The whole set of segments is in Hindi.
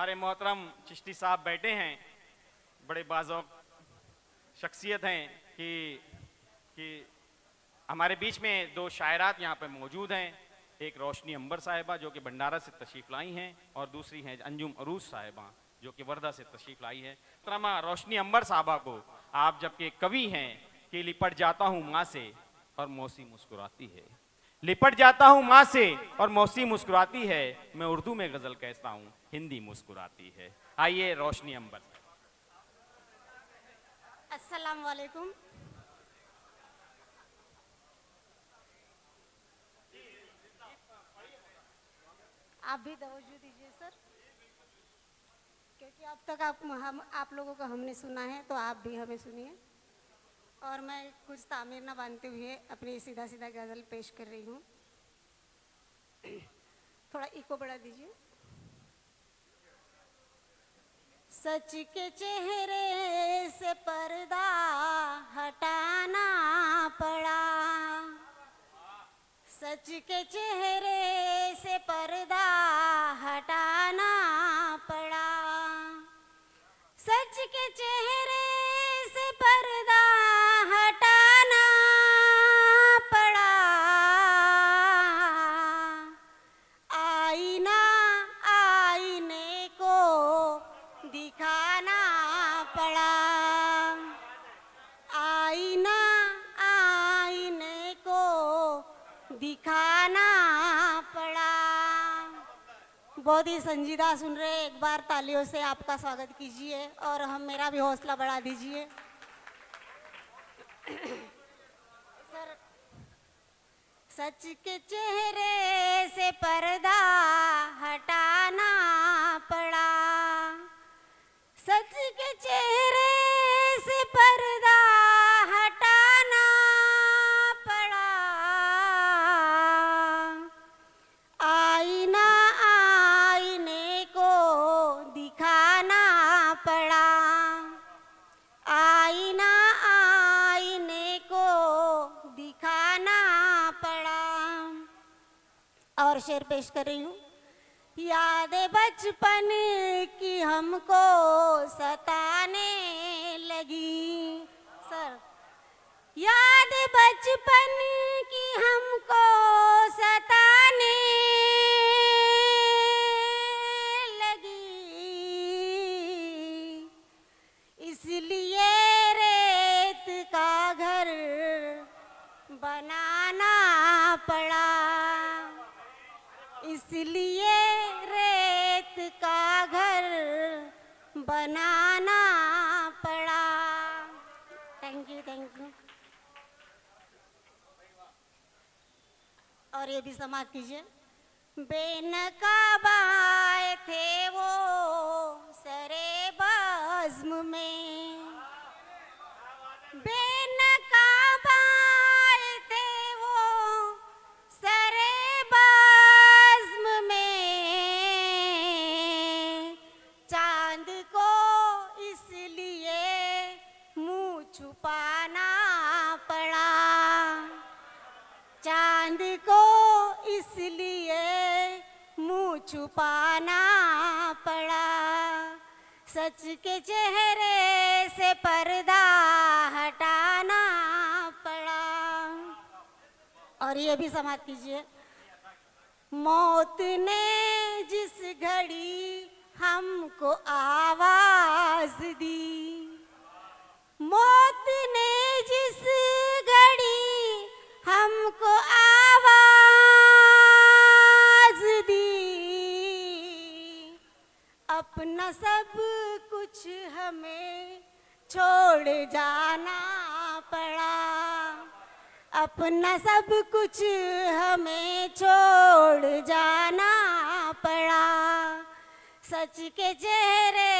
हमारे मोहतरम चिश्ती साहब बैठे हैं, बड़े बाज़ौक़ शख्सियत हैं कि हमारे बीच में दो शायरात यहाँ पर मौजूद हैं। एक रोशनी अंबर साहिबा जो कि भंडारा से तशरीफ़ लाई हैं और दूसरी हैं अंजुम अरूज साहिबा जो कि वर्धा से तशरीफ़ लाई है। तरमा रोशनी अंबर साहिबा को आप जबकि कवि हैं कि लिपट जाता हूँ माँ से और मौसी मुस्कुराती है, लिपट जाता हूँ माँ से और मौसी मुस्कुराती है, मैं उर्दू में गज़ल कहता हूँ हिंदी मुस्कुराती है। आइए रोशनी अंबर। अस्सलाम वालेकुम। आप भी तवज्जो दीजिए सर, क्योंकि अब तक आप लोगों को हमने सुना है तो आप भी हमें सुनिए। और मैं कुछ तामीर न बांधते हुए अपनी सीधा सीधा गज़ल पेश कर रही हूँ। थोड़ा इको बढ़ा दीजिए। सच के चेहरे से पर्दा हटाना पड़ा, सच के चेहरे से पर्दा हटाना पड़ा, सच के चेहरे से पर्दा हटाना पड़ा, आईना आईने को दिखाना पड़ा, आईना आईने को दिखाना पड़ा। बहुत ही संजीदा सुन रहे, एक बार तालियों से आपका स्वागत कीजिए और हम मेरा भी हौसला बढ़ा दीजिए। सर, सच के चेहरे से पर्दा हटाना पड़ा, सच के चेहरे से पर्दा हटाना पड़ा, आईना आईने को दिखाना पड़ा, आईना आईने को दिखाना पड़ा। और शेर पेश कर रही हूँ। यादें बचपन की हमको सताने लगी, सर याद बचपन की हमको सताने लगी, इसलिए रेत का घर बनाना पड़ा, इसलिए रेत का घर बनाना पड़ा। Thank you, thank you. और ये भी समाप्त कीजिए। बेनकाब आए थे वो सरे बज़्म में, बेनकाब आए थे वो सरे बज़्म में, चांद को इसलिए मुँह छुपाना पड़ा, चांद को इसलिए मुँह छुपाना पड़ा, सच के चेहरे से पर्दा हटाना पड़ा। और ये भी समाप्त कीजिए। मौत ने जिस घड़ी हमको आवाज दी, मौत ने जिस घड़ी हमको आवाज दी, अपना सब कुछ हमें छोड़ जाना पड़ा, अपना सब कुछ हमें छोड़ जाना पड़ा, सच के चेहरे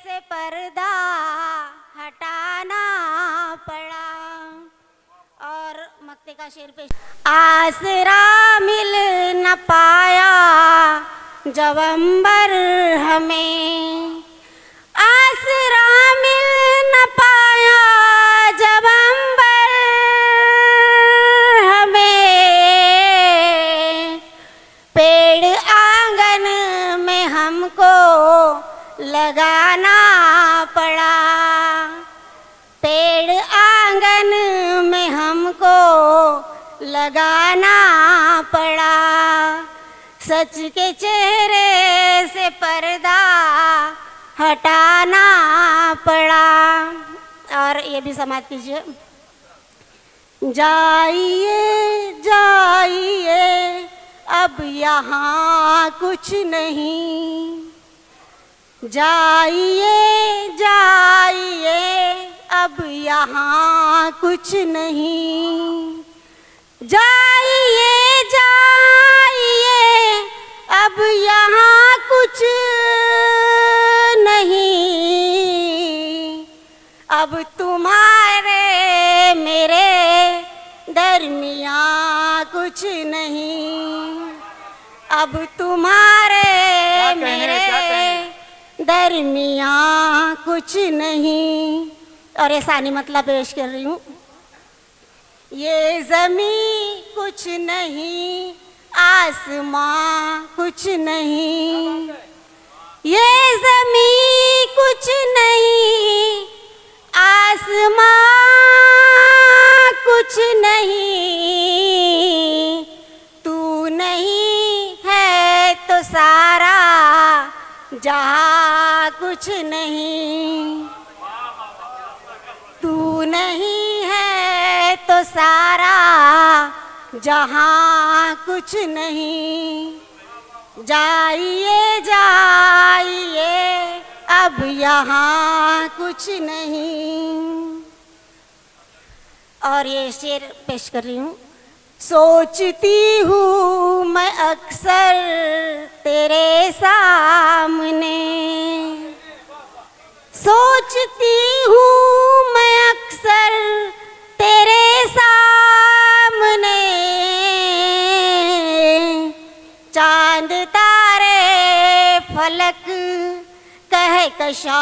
से पर्दा हटाना पड़ा। और मक्ते का शेर पेश। आसरा मिल न पाया जब अंबर हमें, आसरा मिल न पाया जब अंबर हमें, पेड़ आंगन में हमको लगाना पड़ा। पेड़ आंगन में हमको लगाना पड़ा। सच के चेहरे से पर्दा हटाना पड़ा। और ये भी समाप्त कीजिए। जाइए जाइए अब यहाँ कुछ नहीं। जाइए जाइए अब यहाँ कुछ नहीं। जाइए जाइए अब यहाँ कुछ नहीं। अब तुम्हारे मेरे दरमियाँ कुछ नहीं। अब तुम्हारे मेरे दरमियाँ कुछ नहीं। और ये सानी मतलब पेश कर रही हूँ। ये ज़मीं कुछ नहीं, आसमां कुछ नहीं। ये ज़मीं कुछ नहीं, आसमां कुछ नहीं। तू नहीं है तो सारा जहाँ कुछ नहीं। तू नहीं है तो सारा जहाँ कुछ नहीं। जाइए जाइए अब यहाँ कुछ नहीं। और ये शेर पेश कर रही हूँ। सोचती हूँ मैं अक्सर तेरे सामने। सोचती हूँ मैं अक्सर तेरे सामने। चांद तारे फलक कहकशा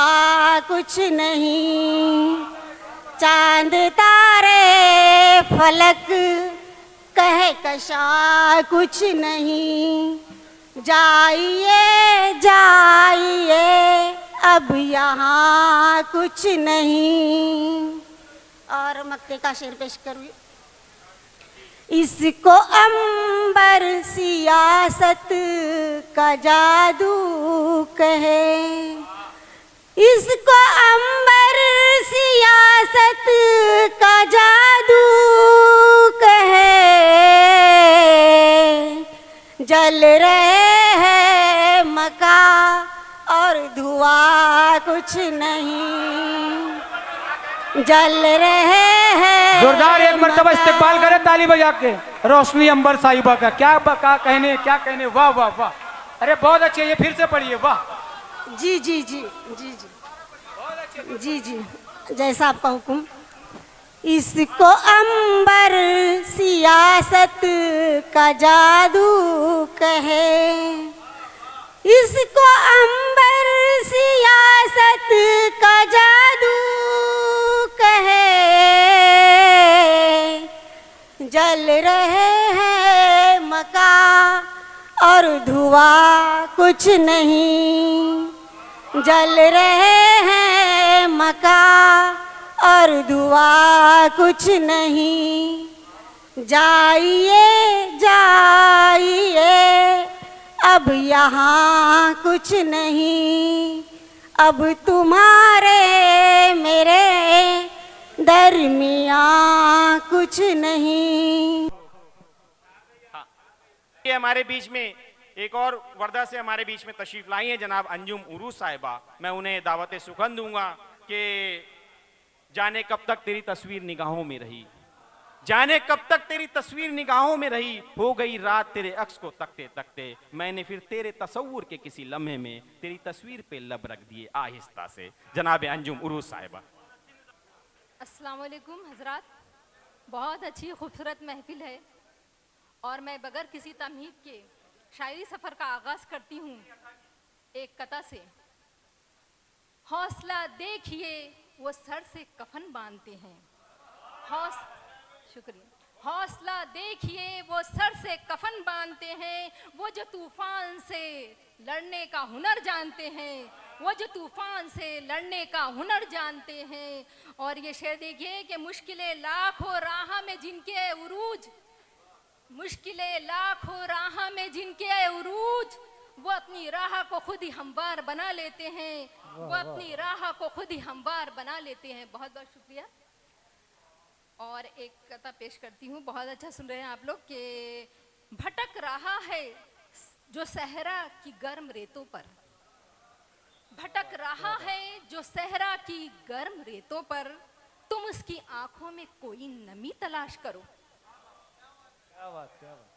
कुछ नहीं। चांद तारे फलक कहकशा कुछ नहीं। जाइए जाइए अब यहाँ कुछ नहीं। और मक्के का शेर पेश करूँ। इसको अंबर सियासत का जादू कहे। इसको अंबर सियासत का जादू कहे। जल रहे हैं मका और धुआं कुछ नहीं। जल रहे हैं। जोरदार एक मर्तबा इस्तेकबाल करे ताली बजा के रोशनी अंबर साहिबा का। क्या कहने वाह वाह वाह। अरे बहुत अच्छे, ये फिर से पढ़िए। वाह। जी जी जी जी जी जी जी जैसा आपका हुक्म। इसको अंबर सियासत का जादू कहे। इसको अंबर सियासत का जादू कहे। जल रहे हैं मका और धुआं कुछ नहीं। जल रहे हैं मका और धुआं कुछ नहीं। जाइए जाइए अब यहाँ कुछ नहीं। अब तुम्हारे मेरे दरमियाँ कुछ नहीं। ये हमारे बीच में एक और वर्धा से हमारे बीच में तशरीफ लाई हैं जनाब अंजुम उरूस साहिबा। मैं उन्हें दावत सुखन दूंगा कि जाने कब तक तेरी तस्वीर निगाहों में रही। जाने कब तक तेरी तस्वीर निगाहों में रही। हो गई रात तेरे अक्स को तकते तकते। मैंने फिर तेरे तसव्वुर के किसी लम्हे में तेरी तस्वीर पे लब रख दिए आहिस्ता से। जनाब अंजुम उरूस साहिबा। अस्सलाम वालेकुम हजरात। बहुत अच्छी खूबसूरत महफिल है और मैं बगैर किसी तमहीद के शायरी सफ़र का आगाज़ करती हूँ एक कथा से। हौसला देखिए वो सर से कफन बांधते हैं। शुक्रिया। हौसला देखिए वो सर से कफन बांधते हैं। वो जो तूफान से लड़ने का हुनर जानते हैं। वो जो तूफान से लड़ने का हुनर जानते हैं। और ये शेर देखिए कि मुश्किलें लाखों राह में जिनके उरूज, मुश्किलें लाखों राह में जिनके उरूज, वो अपनी राह को खुद ही हमवार बना लेते हैं, वो अपनी राह को खुद ही हमवार बना लेते हैं। बहुत बहुत शुक्रिया। और एक कथा पेश करती हूँ, बहुत अच्छा सुन रहे हैं आप लोग। कि भटक रहा है जो सहरा की गर्म रेतों पर, भटक रहा है जो सहरा की गर्म रेतों पर, तुम उसकी आंखों में कोई नमी तलाश करो। क्या बात, क्या बात।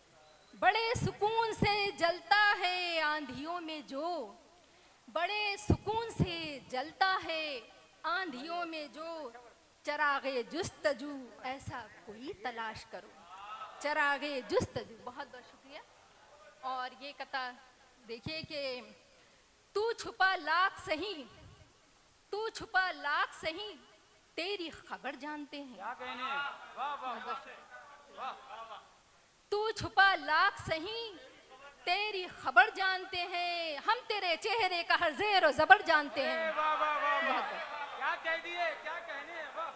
बड़े सुकून से जलता है आंधियों में जो, बड़े सुकून से जलता है आंधियों में जो, चरागे जुस्तजू ऐसा कोई तलाश करो, चरागे जुस्तजू। बहुत बहुत शुक्रिया। और ये कथा देखिए कि तू छुपा लाख सही, तू छुपा लाख सही, तेरी खबर जानते हैं। क्या कहने, वाह वाह वाह। तू छुपा लाख सही, तेरी खबर जानते हैं, हम तेरे चेहरे का हर ज़ेर और ज़बर जानते हैं। वाह वाह वाह वाह। क्या कह दिए, क्या कहने, वाह।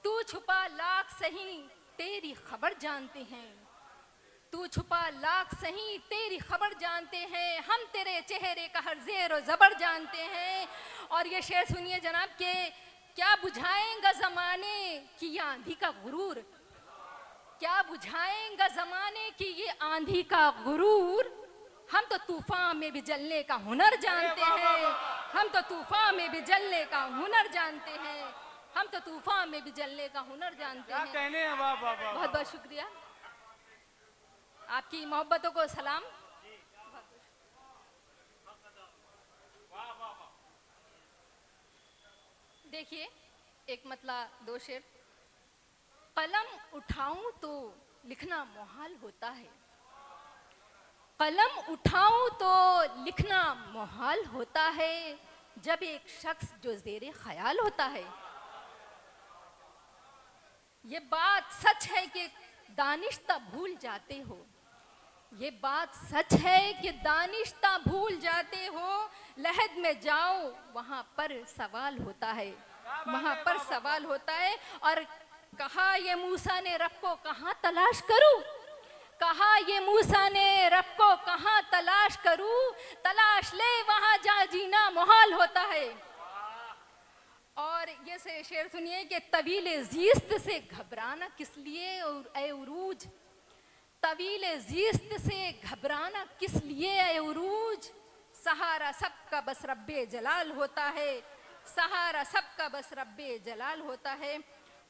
तू छुपा लाख सही, तेरी खबर जानते हैं, तू छुपा लाख सही, तेरी खबर जानते हैं, हम तेरे चेहरे का हर ज़ेर और ज़बर जानते हैं। और ये शेर सुनिए जनाब के, क्या बुझाएंगा ज़माने की ये आंधी का गुरूर, क्या बुझाएंगा ज़माने की ये आंधी का गुरूर, हम तो तूफान में भी जलने का हुनर जानते हैं, हम तो तूफान में भी जलने का हुनर जानते हैं, हम तो तूफान में भी जलने का हुनर जानते हैं। क्या कहने, वाह वाह वाह। बहुत बहुत शुक्रिया, आपकी मोहब्बतों को सलाम। देखिए एक मतला दो शेर। कलम उठाऊं तो लिखना मुहाल होता है, कलम उठाऊं तो लिखना मुहाल होता है, जब एक शख्स जो ज़ेरे ख्याल होता है। ये बात सच है कि दानिश्ता भूल जाते हो, ये बात सच है कि दानिश्ता भूल जाते हो, लहद में जाओ वहाँ पर सवाल होता है, वहाँ पर सवाल होता है। और कहा ये मूसा ने रब को कहाँ तलाश करूं, कहा ये मूसा ने रब को कहाँ तलाश करूं, तलाश ले वहाँ जहाँ जीना मुहाल होता है। और ये से शेर सुनिए कि तवीले ज़ीस्त से घबराना किस लिए और ए उरूज, तवीले ज़ीस्त से घबराना किस लिए ए उरूज, सहारा सबका बस रब्बे जलाल होता है, सहारा सबका बस रब्बे जलाल होता है।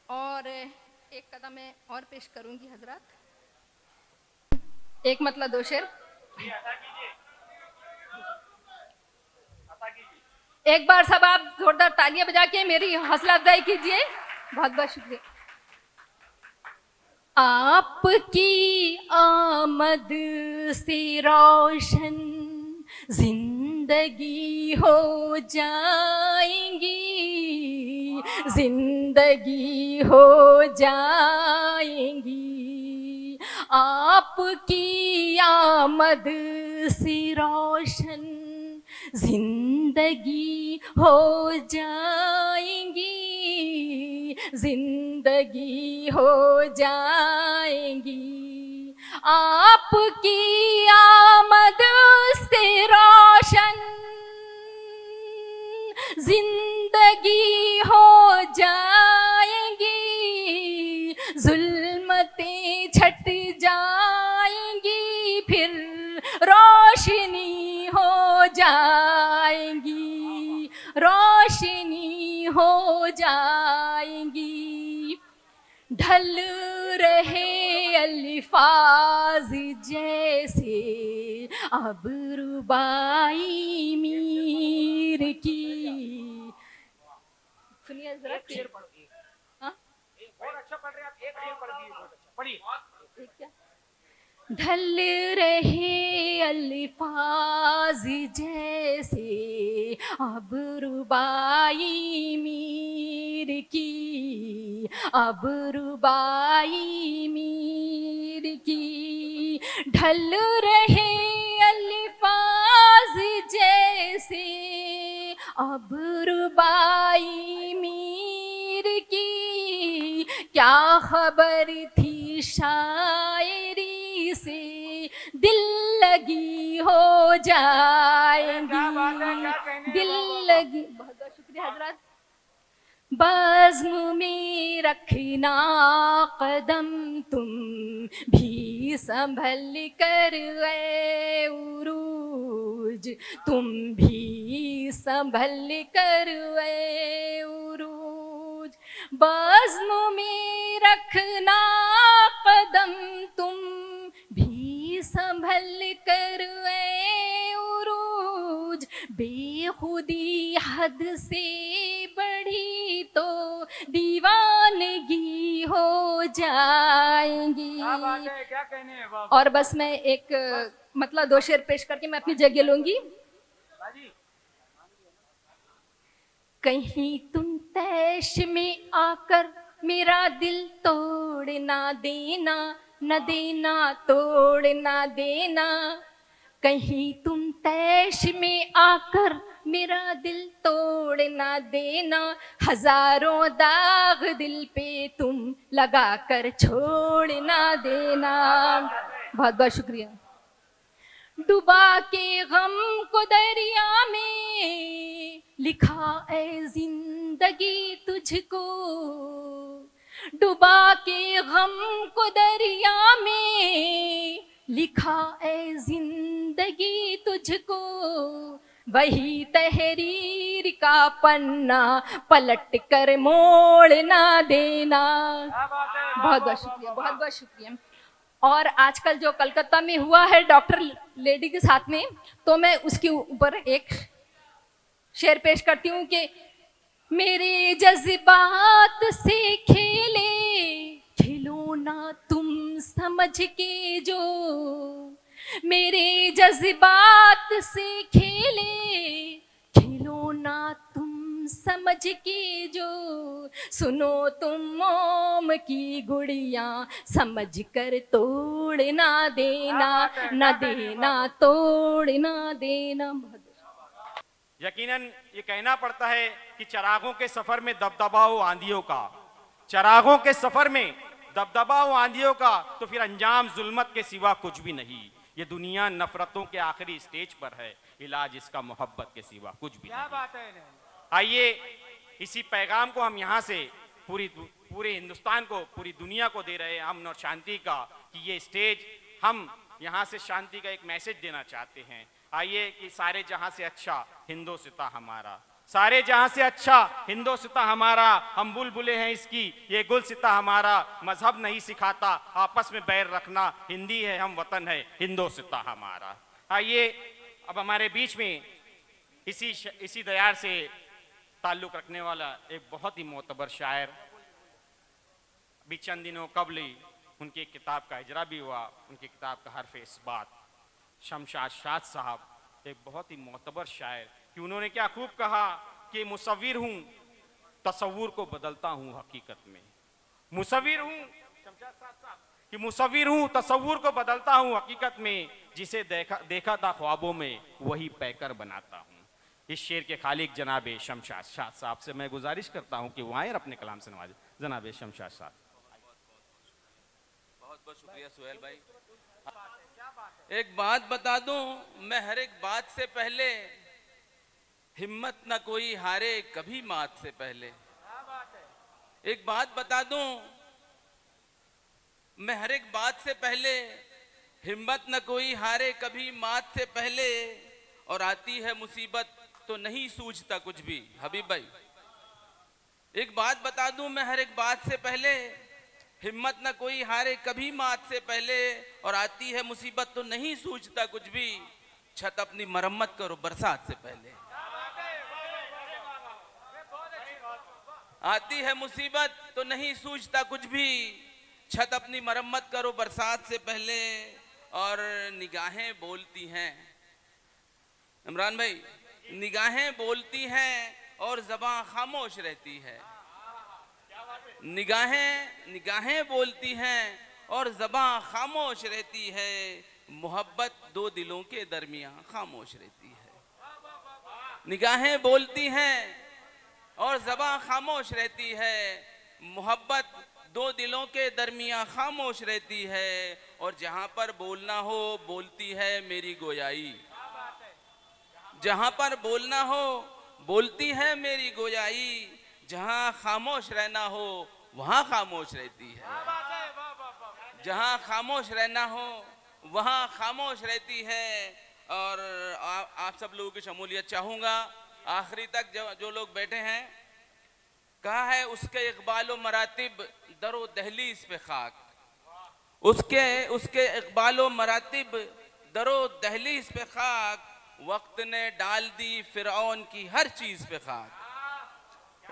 और एक कदम मैं और पेश करूंगी हजरात, एक मतलब दो शेर। एक बार सब आप जोरदार तालियां बजा के मेरी हौसला अफजाई कीजिए। बहुत बहुत शुक्रिया। आपकी आमद से रोशन जिंदगी हो जाएंगी, जिंदगी हो जाएंगी, आपकी आमद से रोशन जिंदगी हो जाएंगी, जिंदगी हो जाएंगी, आपकी आमद से रोशन जिंदगी हो जाएंगी, जुल्मतें छट जाएंगी, फिर रोशनी हो जाएंगी, रोशनी हो जाएंगी। ढल रहे अल्फाज जैसे अब रुबाई मीर की। सुनिए जरा शेर पढ़िए। हाँ बहुत अच्छा पढ़ रहे हैं आप, एक शेर पढ़ दिए, बहुत अच्छा पढ़िए। क्या? ढल रहे अल्फाज जैसे अब रुबाई मीर की, अब रुबाई मीर की। ढल रहे अल्फाज जैसे अब रुबाई मीर की क्या खबर थी शायरी से, दिल लगी हो जाएंगी, दिल लगी। बहुत बहुत शुक्रिया हजरत। बज़्म में रखना कदम तुम भी संभल कर, ऐ उरूज तुम भी संभल कर, ऐ उरूज। बज़्म में रखना कदम तुम भी संभल कर, ऐ उरूज। बेखुदी हद से बढ़ी तो दीवानगी हो जाएंगी। क्या कहने हैं बाबा? और बस मैं एक मतलब 2 शेर पेश करके मैं अपनी जगह लूंगी। कहीं तुम तैश में आकर मेरा दिल तोड़ ना देना, न देना तोड़ ना देना। कहीं तुम तैश में आकर मेरा दिल तोड़ ना देना, हजारों दाग दिल पे तुम लगा कर छोड़ ना देना। बहुत बहुत शुक्रिया। डुबा के गम को दरिया में लिखा ऐ जिंदगी तुझको, डुबा के गम को दरिया में लिखा ऐ जिंदगी तुझको। वही तहरीर का पन्ना पलट कर मोड़ ना देना। बहुत बहुत शुक्रिया, बहुत बहुत शुक्रिया। और आजकल जो कलकत्ता में हुआ है डॉक्टर लेडी के साथ में, तो मैं उसके ऊपर एक शेर पेश करती हूँ कि मेरे जज्बात से खेले खेलो ना तुम समझ के जो, मेरे जज्बात से खेले खेलो ना तुम समझ के जो। सुनो तुम मोम की गुड़िया समझ कर तोड़ ना देना, न देना तोड़ ना देना। यकीनन ये कहना पड़ता है कि चरागों के सफर में दबदबा हो आंधियों का, चरागों के सफर में दबदबा हो आंधियों का, तो फिर अंजाम जुल्मत के सिवा कुछ भी नहीं। ये दुनिया नफरतों के आखिरी स्टेज पर है, इलाज इसका मोहब्बत के सिवा कुछ भी नहीं। बात है। आइए इसी पैगाम को हम यहाँ से पूरे हिंदुस्तान को, पूरी दुनिया को दे रहे हैं, अमन और शांति का, कि ये स्टेज हम यहाँ से शांति का एक मैसेज देना चाहते हैं। आइए कि सारे जहां से अच्छा हिंदोस्तां हमारा, सारे जहां से अच्छा हिंदोस्तां हमारा, हम बुलबुले हैं इसकी ये गुलसिता हमारा। मजहब नहीं सिखाता आपस में बैर रखना, हिंदी है हम वतन है हिंदोस्तां हमारा। आइए अब हमारे बीच में इसी दयार से ताल्लुक रखने वाला एक बहुत ही मोतबर शायर, अभी चंद दिनों कबल ही उनकी एक किताब का इजरा भी हुआ। उनकी किताब का हर्फ इस्बात, शमशाद शाद साहब एक बहुत ही मोतबर शायर, कि उन्होंने क्या खूब कहा कि मुसव्विर हूँ तसव्वुर को बदलता हूँ हकीकत में। मुसव्विर हूँ शमशाद शाद साहब कि मुसव्विर हूँ तसव्वुर को बदलता हूँ हकीकत में, जिसे देखा था ख्वाबों में वही पैकर बनाता हूँ। इस शेर के खालिक जनाबे शमशाद शाद साहब से मैं गुजारिश करता हूँ कि वो आए अपने कलाम से नवाजे। जनाबे शमशाद साहब। बहुत बहुत शुक्रिया सुहेल भाई। एक बात बता दूं, मैं हर एक बात से पहले हिम्मत न कोई हारे कभी मात से पहले। एक बात बता दूं, मैं हर एक बात से पहले हिम्मत न कोई हारे कभी मात से पहले, और आती है मुसीबत तो नहीं सूझता कुछ भी। हबीब भाई एक बात बता दूं, मैं हर एक बात से पहले हिम्मत न कोई हारे कभी मात से पहले, और आती है मुसीबत तो नहीं सूझता कुछ भी। छत अपनी मरम्मत करो बरसात से पहले। आती है मुसीबत तो नहीं सूझता कुछ भी, छत अपनी मरम्मत करो बरसात से पहले। और निगाहें बोलती हैं इमरान भाई, निगाहें बोलती हैं और ज़बान खामोश रहती है। निगाहें बोलती हैं और ज़बान खामोश रहती है। मोहब्बत दो दिलों के दरमियान खामोश रहती है। निगाहें बोलती हैं और ज़बां खामोश रहती है। मोहब्बत दो दिलों के दरमियां खामोश रहती है और जहां पर बोलना हो बोलती है मेरी गोयाई। जहां पर बोलना हो बोलती है मेरी गोयाई, जहां खामोश रहना हो वहां खामोश रहती है। जहां खामोश रहना हो वहां खामोश रहती है। और आप सब लोगों की शमूलियत चाहूंगा। आखिरी तक जो लोग बैठे हैं, कहा है उसके इकबाल व मरातिब दरो दहलीज पे खाक, उसके इकबाल व मरातिब दरो दहलीज पे खाक, वक्त ने डाल दी फिरौन की हर चीज पे खाक।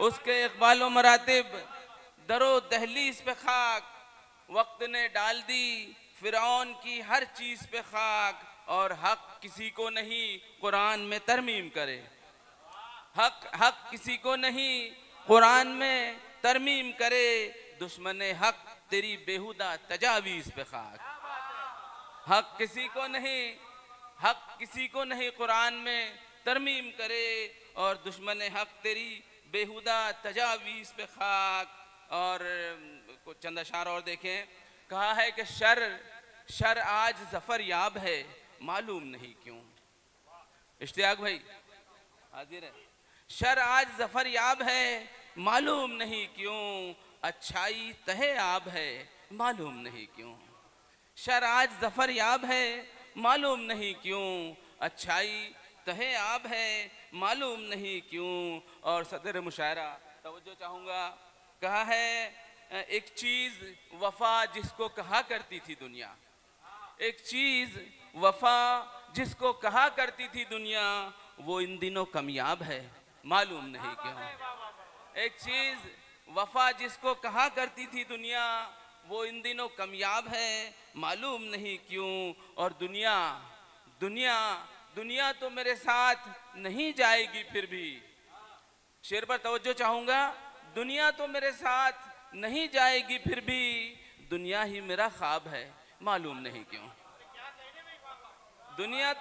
उसके इकबाल व मरातिब दरो दहलीज पे खाक, वक्त ने डाल दी फिरौन की हर चीज पे खाक। और हक किसी को नहीं कुरान में तरमीम करे, हक किसी को नहीं कुरान में तरमीम करे। दुश्मन हक तेरी बेहुदा तजावीज पे खाक। हक किसी को नहीं कुरान में तरमीम करे और दुश्मन हक तेरी बेहुदा तजावीज पे खाक। और कुछ चंद अशार और देखें। कहा है कि शर आज जफर याब है, मालूम नहीं क्यों। इश्तियाक भाई हाजिर है। शर आज जफर याब है, मालूम नहीं क्यों। अच्छाई तहे आब है, मालूम नहीं क्यों। शर आज जफर याब है, मालूम नहीं क्यों। अच्छाई तहे आब है, मालूम नहीं क्यों। और सदर मुशायरा तवज्जो चाहूँगा। कहा है एक चीज़ वफा जिसको कहा करती थी दुनिया, एक चीज़ वफा जिसको कहा करती थी दुनिया, वो इन दिनों कमयाब है, मालूम नहीं क्यों। एक चीज़ वफा जिसको कहा करती थी दुनिया, वो इन दिनों कमयाब है, मालूम नहीं क्यों। और दुनिया तो मेरे साथ नहीं जाएगी फिर भी। शेर पर तवज्जो चाहूँगा। दुनिया तो मेरे साथ नहीं जाएगी फिर भी, दुनिया ही मेरा ख्वाब है, मालूम नहीं क्यों। दुनिया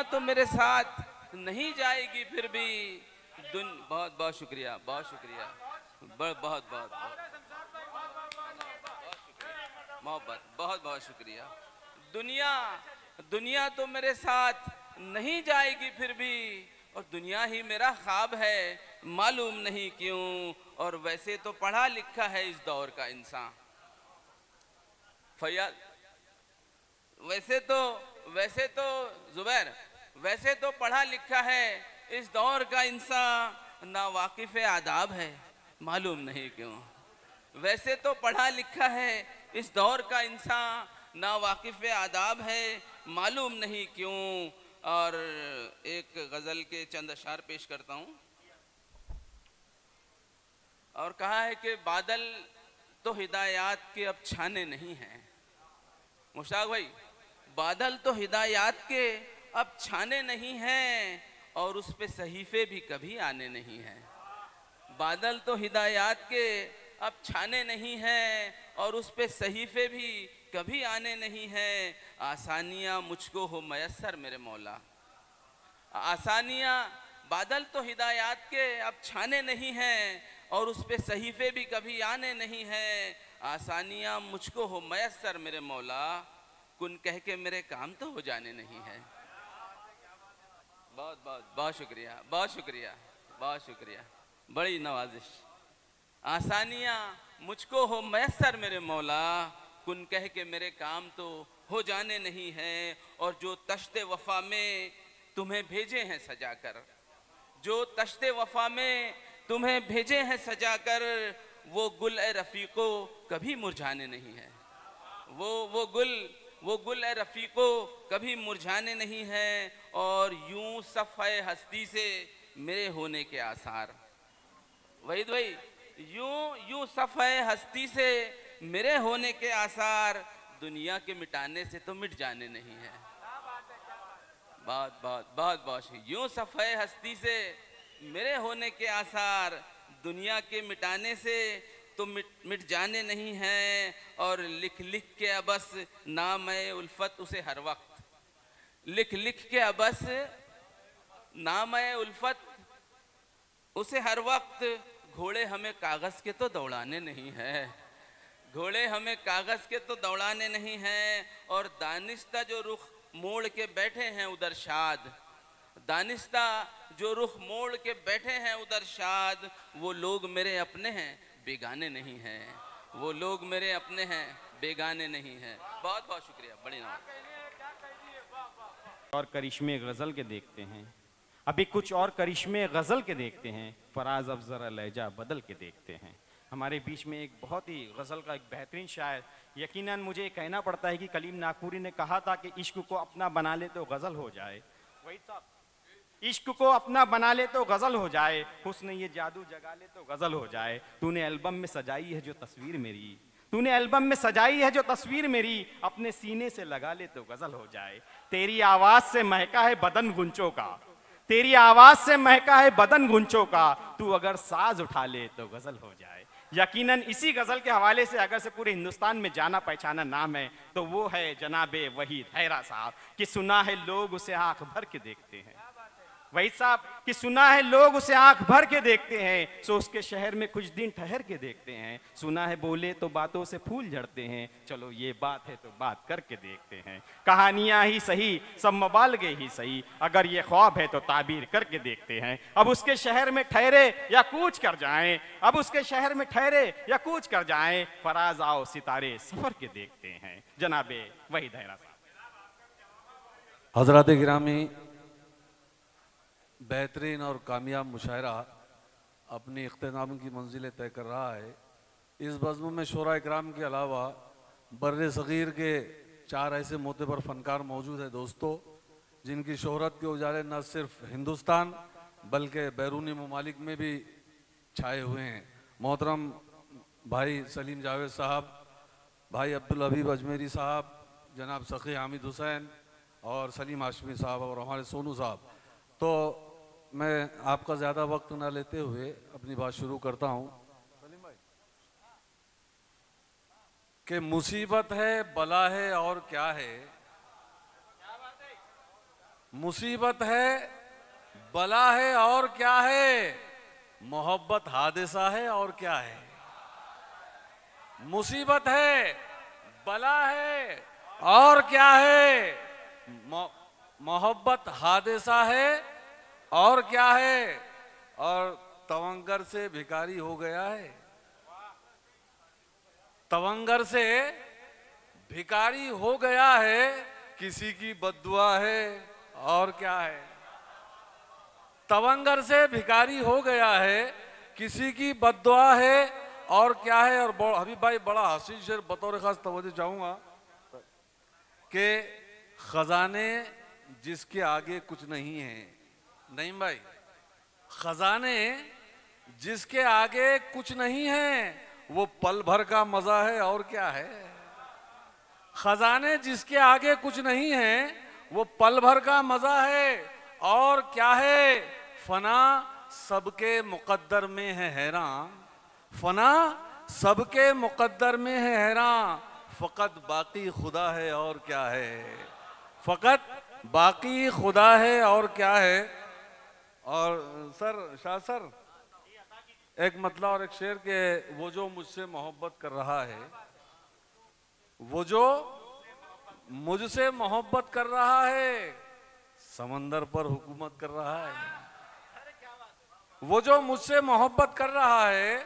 तो मेरे साथ नहीं जाएगी फिर भी। बहुत बहुत शुक्रिया, बहुत शुक्रिया, बहुत मोहब्बत, बहुत बहुत शुक्रिया। दुनिया तो मेरे साथ नहीं जाएगी फिर भी, और दुनिया ही मेरा ख्वाब है, मालूम नहीं क्यों। और वैसे तो पढ़ा लिखा है इस दौर का इंसान, फैयाज वैसे तो जुबैर, वैसे तो पढ़ा लिखा है इस दौर का इंसान, ना वाकिफ आदाब है, मालूम नहीं क्यों। वैसे तो पढ़ा लिखा है इस दौर का इंसान, ना वाकिफ आदाब है, मालूम नहीं क्यों। और एक गज़ल के चंद अशार पेश करता हूँ। और कहा है कि बादल तो हिदायत के अब छाने नहीं हैं। मुश्ताक भाई, बादल तो हिदायत के अब छाने नहीं हैं, और उस पे सहीफे भी कभी आने नहीं हैं। बादल तो हिदायत के अब छाने नहीं हैं, और उस पे सहीफे भी कभी आने नहीं हैं। आसानियाँ मुझको हो मयस्सर मेरे मौला। आसानियाँ, बादल तो हिदायत के अब छाने नहीं हैं, और उस पे सहीफे भी कभी आने नहीं हैं। आसानियाँ मुझको हो मयस्सर मेरे मौला, कुन कह के मेरे काम तो हो जाने नहीं है। बहुत बहुत बहुत शुक्रिया, बहुत शुक्रिया, बहुत शुक्रिया, बड़ी नवाजिश। आसानियाँ मुझको हो मयस्सर मेरे मौला, कुन कह के मेरे काम तो हो जाने नहीं हैं। और जो तश्ते वफा में तुम्हें भेजे हैं सजाकर, जो तश्ते वफा में तुम्हें भेजे हैं सजाकर, वो गुल ए रफ़ीको कभी मुरझाने नहीं है। वो गुल ए रफ़ीको कभी मुरझाने नहीं है। और यूं सफ़े हस्ती से मेरे होने के आसार, वहीद भाई, यूं सफ़े हस्ती से मेरे होने के आसार, दुनिया के मिटाने से तो मिट जाने नहीं है। बहुत बहुत बहुत बहुत यूं सफ़े हस्ती से मेरे होने के आसार, दुनिया के मिटाने से तो मिट जाने नहीं हैं। और लिख लिख के अबस नाम उल्फत उसे हर वक्त, लिख लिख के अबस नाम है उल्फत, उसे हर वक्त घोड़े हमें कागज के तो दौड़ाने नहीं है, घोड़े हमें कागज के तो दौड़ाने नहीं हैं। और दानिस्ता जो रुख मोड़ के बैठे हैं उधर शाद, दानिस्ता जो रुख मोड़ के बैठे हैं उधर शाद, वो लोग मेरे अपने हैं बेगाने नहीं हैं, वो लोग मेरे अपने हैं बेगाने नहीं हैं। बहुत बहुत शुक्रिया, बड़ी नाम। और करिश्मे गज़ल के देखते हैं, अभी कुछ और करिश्मे गज़ल के देखते हैं, फराज अब ज़रा लहजा बदल के देखते हैं। हमारे बीच में एक बहुत ही गज़ल का एक बेहतरीन शायर, यकीनन मुझे कहना पड़ता है कि कलीम नाकूरी ने कहा था कि इश्क को अपना बना ले तो गज़ल हो जाए। वही साहब, इश्क को अपना बना ले तो गज़ल हो जाए, हुस्न ये जादू जगा ले तो गज़ल हो जाए। तूने एल्बम में सजाई है जो तस्वीर मेरी, तूने एल्बम में सजाई है जो तस्वीर मेरी, अपने सीने से लगा ले तो गज़ल हो जाए। तेरी आवाज़ से महका है बदन गुंचों का, तेरी आवाज़ से महका है बदन गुंचों का, तू अगर साज उठा ले तो गज़ल हो जाए। यकीनन इसी गज़ल के हवाले से अगर से पूरे हिंदुस्तान में जाना पहचाना नाम है तो वो है जनाबे वहीद हैरा साहब, कि सुना है लोग उसे आंख भर के देखते हैं। वहीद साहब कि सुना है लोग उसे आंख भर के देखते हैं, सो उसके शहर में कुछ दिन ठहर के देखते हैं। सुना है बोले तो बातों से फूल झड़ते हैं, चलो ये बात है तो बात करके देखते हैं। कहानियां ही सही सब मबालगे ही सही, अगर ये ख्वाब है तो ताबीर करके देखते हैं। अब उसके शहर में ठहरे या कूच कर जाएं, अब उसके शहर में ठहरे या कूच कर जाएं, फराज आओ सितारे सफर के देखते हैं। जनाबे वहीद हैरा साहब। हजरत गिरामी, बेहतरीन और कामयाब मुशायरा अपनी इख्तिताम की मंजिलें तय कर रहा है। इस बज़्म में शोरा इकराम के अलावा बर्रे सग़ीर के 4 ऐसे मोतबर फ़नकार मौजूद हैं दोस्तों, जिनकी शोहरत के उजाले न सिर्फ हिंदुस्तान बल्कि बैरूनी ममालिक में भी छाए हुए हैं। मोहतरम भाई सलीम जावेद साहब, भाई अब्दुल हबीब अजमेरी साहब, जनाब सखी हामिद हुसैन और सलीम हाशमी साहब और हमारे सोनू साहब। तो मैं आपका ज़्यादा वक्त ना लेते हुए अपनी बात शुरू करता हूँ। सलीम भाई, कि मुसीबत है बला है और क्या है, मुसीबत है बला है और क्या है, मोहब्बत हादिसा है और क्या है। मुसीबत है बला है और क्या है, मोहब्बत हादिसा है और क्या है, और तवंगर से भिखारी हो गया है, तवंगर से भिखारी हो गया है, किसी की बद्दुआ है और क्या है। तवंगर से भिखारी हो गया है, किसी की बद्दुआ है और क्या है। और हबीब भाई बड़ा हसीन शेर बतौर खास तवज्जो चाहूंगा कि खजाने जिसके आगे कुछ नहीं है, नहीं भाई, खजाने जिसके आगे कुछ नहीं है वो पल भर का मजा है और क्या है। खजाने जिसके आगे कुछ नहीं है वो पल भर का मजा है और क्या है। फना सबके मुकद्दर में है हैरान, फना सबके मुकद्दर में है हैरान, फकत बाकी खुदा है और क्या है, फकत बाकी खुदा है और क्या है। और सर शाह सर एक मतलब और एक शेर के, वो जो मुझसे मोहब्बत कर रहा है, वो जो मुझसे मोहब्बत कर रहा है समंदर पर हुकूमत कर रहा है, वो जो मुझसे मोहब्बत कर रहा है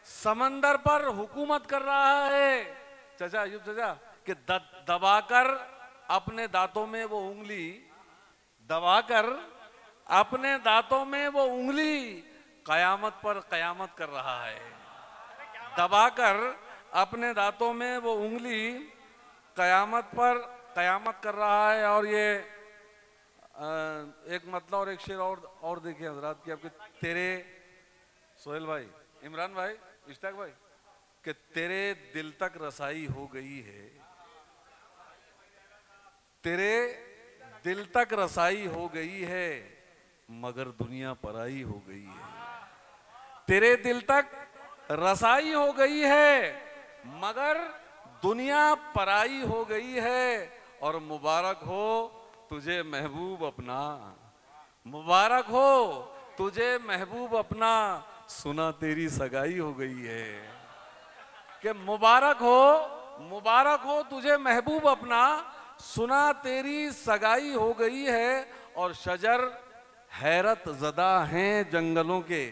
समंदर पर हुकूमत कर रहा है। चाचा यूं चाचा कि दबाकर अपने दांतों में वो उंगली, दबाकर अपने दांतों में वो उंगली कयामत पर कयामत कर रहा है, दबाकर अपने दांतों में वो उंगली कयामत पर कयामत कर रहा है। और ये एक मतलब और एक शेर और देखिए हजरात की आपके, तेरे सोहेल भाई, इमरान भाई, इश्ताक भाई, कि तेरे दिल तक रसाई हो गई है, तेरे दिल तक रसाई हो गई है मगर दुनिया पराई हो गई है। तेरे दिल तक रसाई हो गई है मगर दुनिया पराई हो गई है। और मुबारक हो तुझे महबूब अपना, मुबारक हो तुझे महबूब अपना, सुना तेरी सगाई हो गई है। कि मुबारक हो तुझे महबूब अपना, सुना तेरी सगाई हो गई है। और शजर हैरत ज़दा हैं जंगलों के,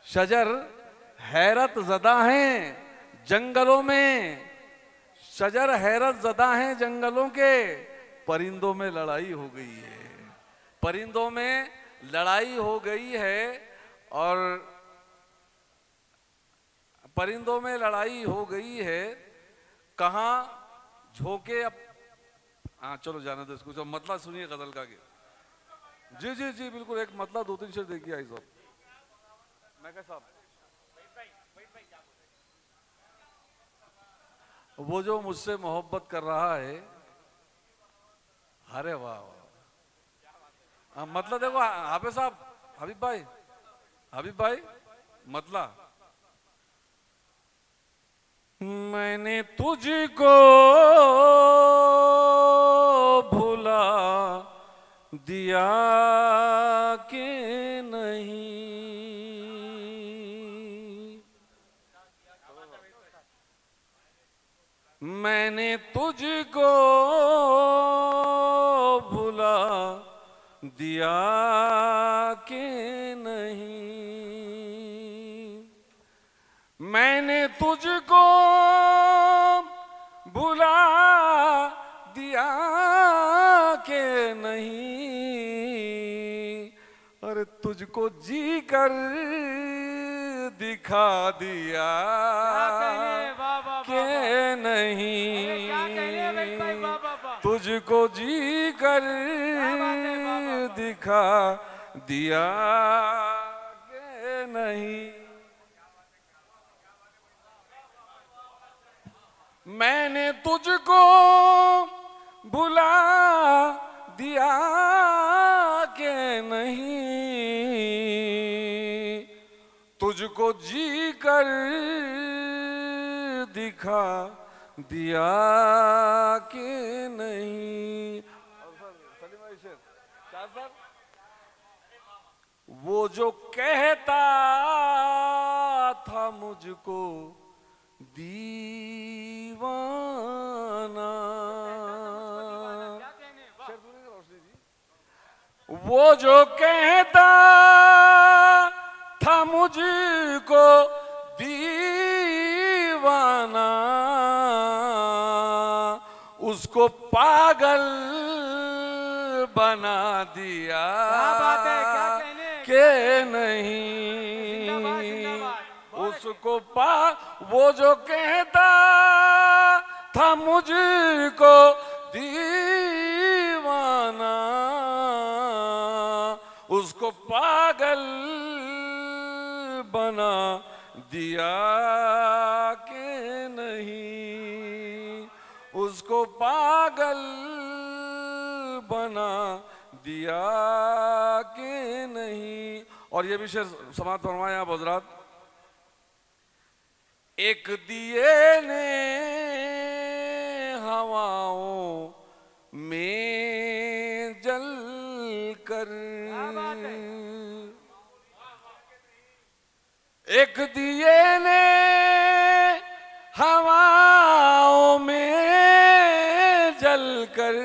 शजर हैरत ज़दा हैं जंगलों में, शजर हैरत ज़दा हैं जंगलों के। परिंदों में लड़ाई हो गई है, परिंदों में लड़ाई हो गई है। और परिंदों में लड़ाई हो गई है, कहाँ झोंके अब। हाँ चलो जाने दो इसको, मतलब सुनिए गजल का के। जी जी जी बिल्कुल, एक मतलब 2-3 शेर देखिए आई साहब। मैं क्या साहब, वो जो मुझसे मोहब्बत कर रहा है, अरे वाह वाह, मतलब देखो हाफिज साहब, हबीब भाई मतलब, मैंने तुझको भुला दिया कि नहीं, मैंने तुझको भुला दिया कि नहीं, मैंने तुझको भुला दिया कि नहीं, अरे तुझको जी कर दिखा दिया कि नहीं, तुझको जी कर दिखा दिया कि नहीं। मैंने तुझको भुला दिया कि नहीं, तुझको जी कर दिखा दिया कि नहीं। वो जो कहता था मुझको दीवाना, वो जो कहता था मुझको दीवाना, उसको पागल बना दिया कि नहीं, उसको वो जो कहता था मुझको दीवाना, उसको पागल बना दिया कि नहीं, उसको पागल बना दिया कि नहीं। और ये भी शेर समाप्त फरमाए आप हजरात। एक दिए ने हवाओं में जल कर, एक दिए ने हवाओं में जल कर,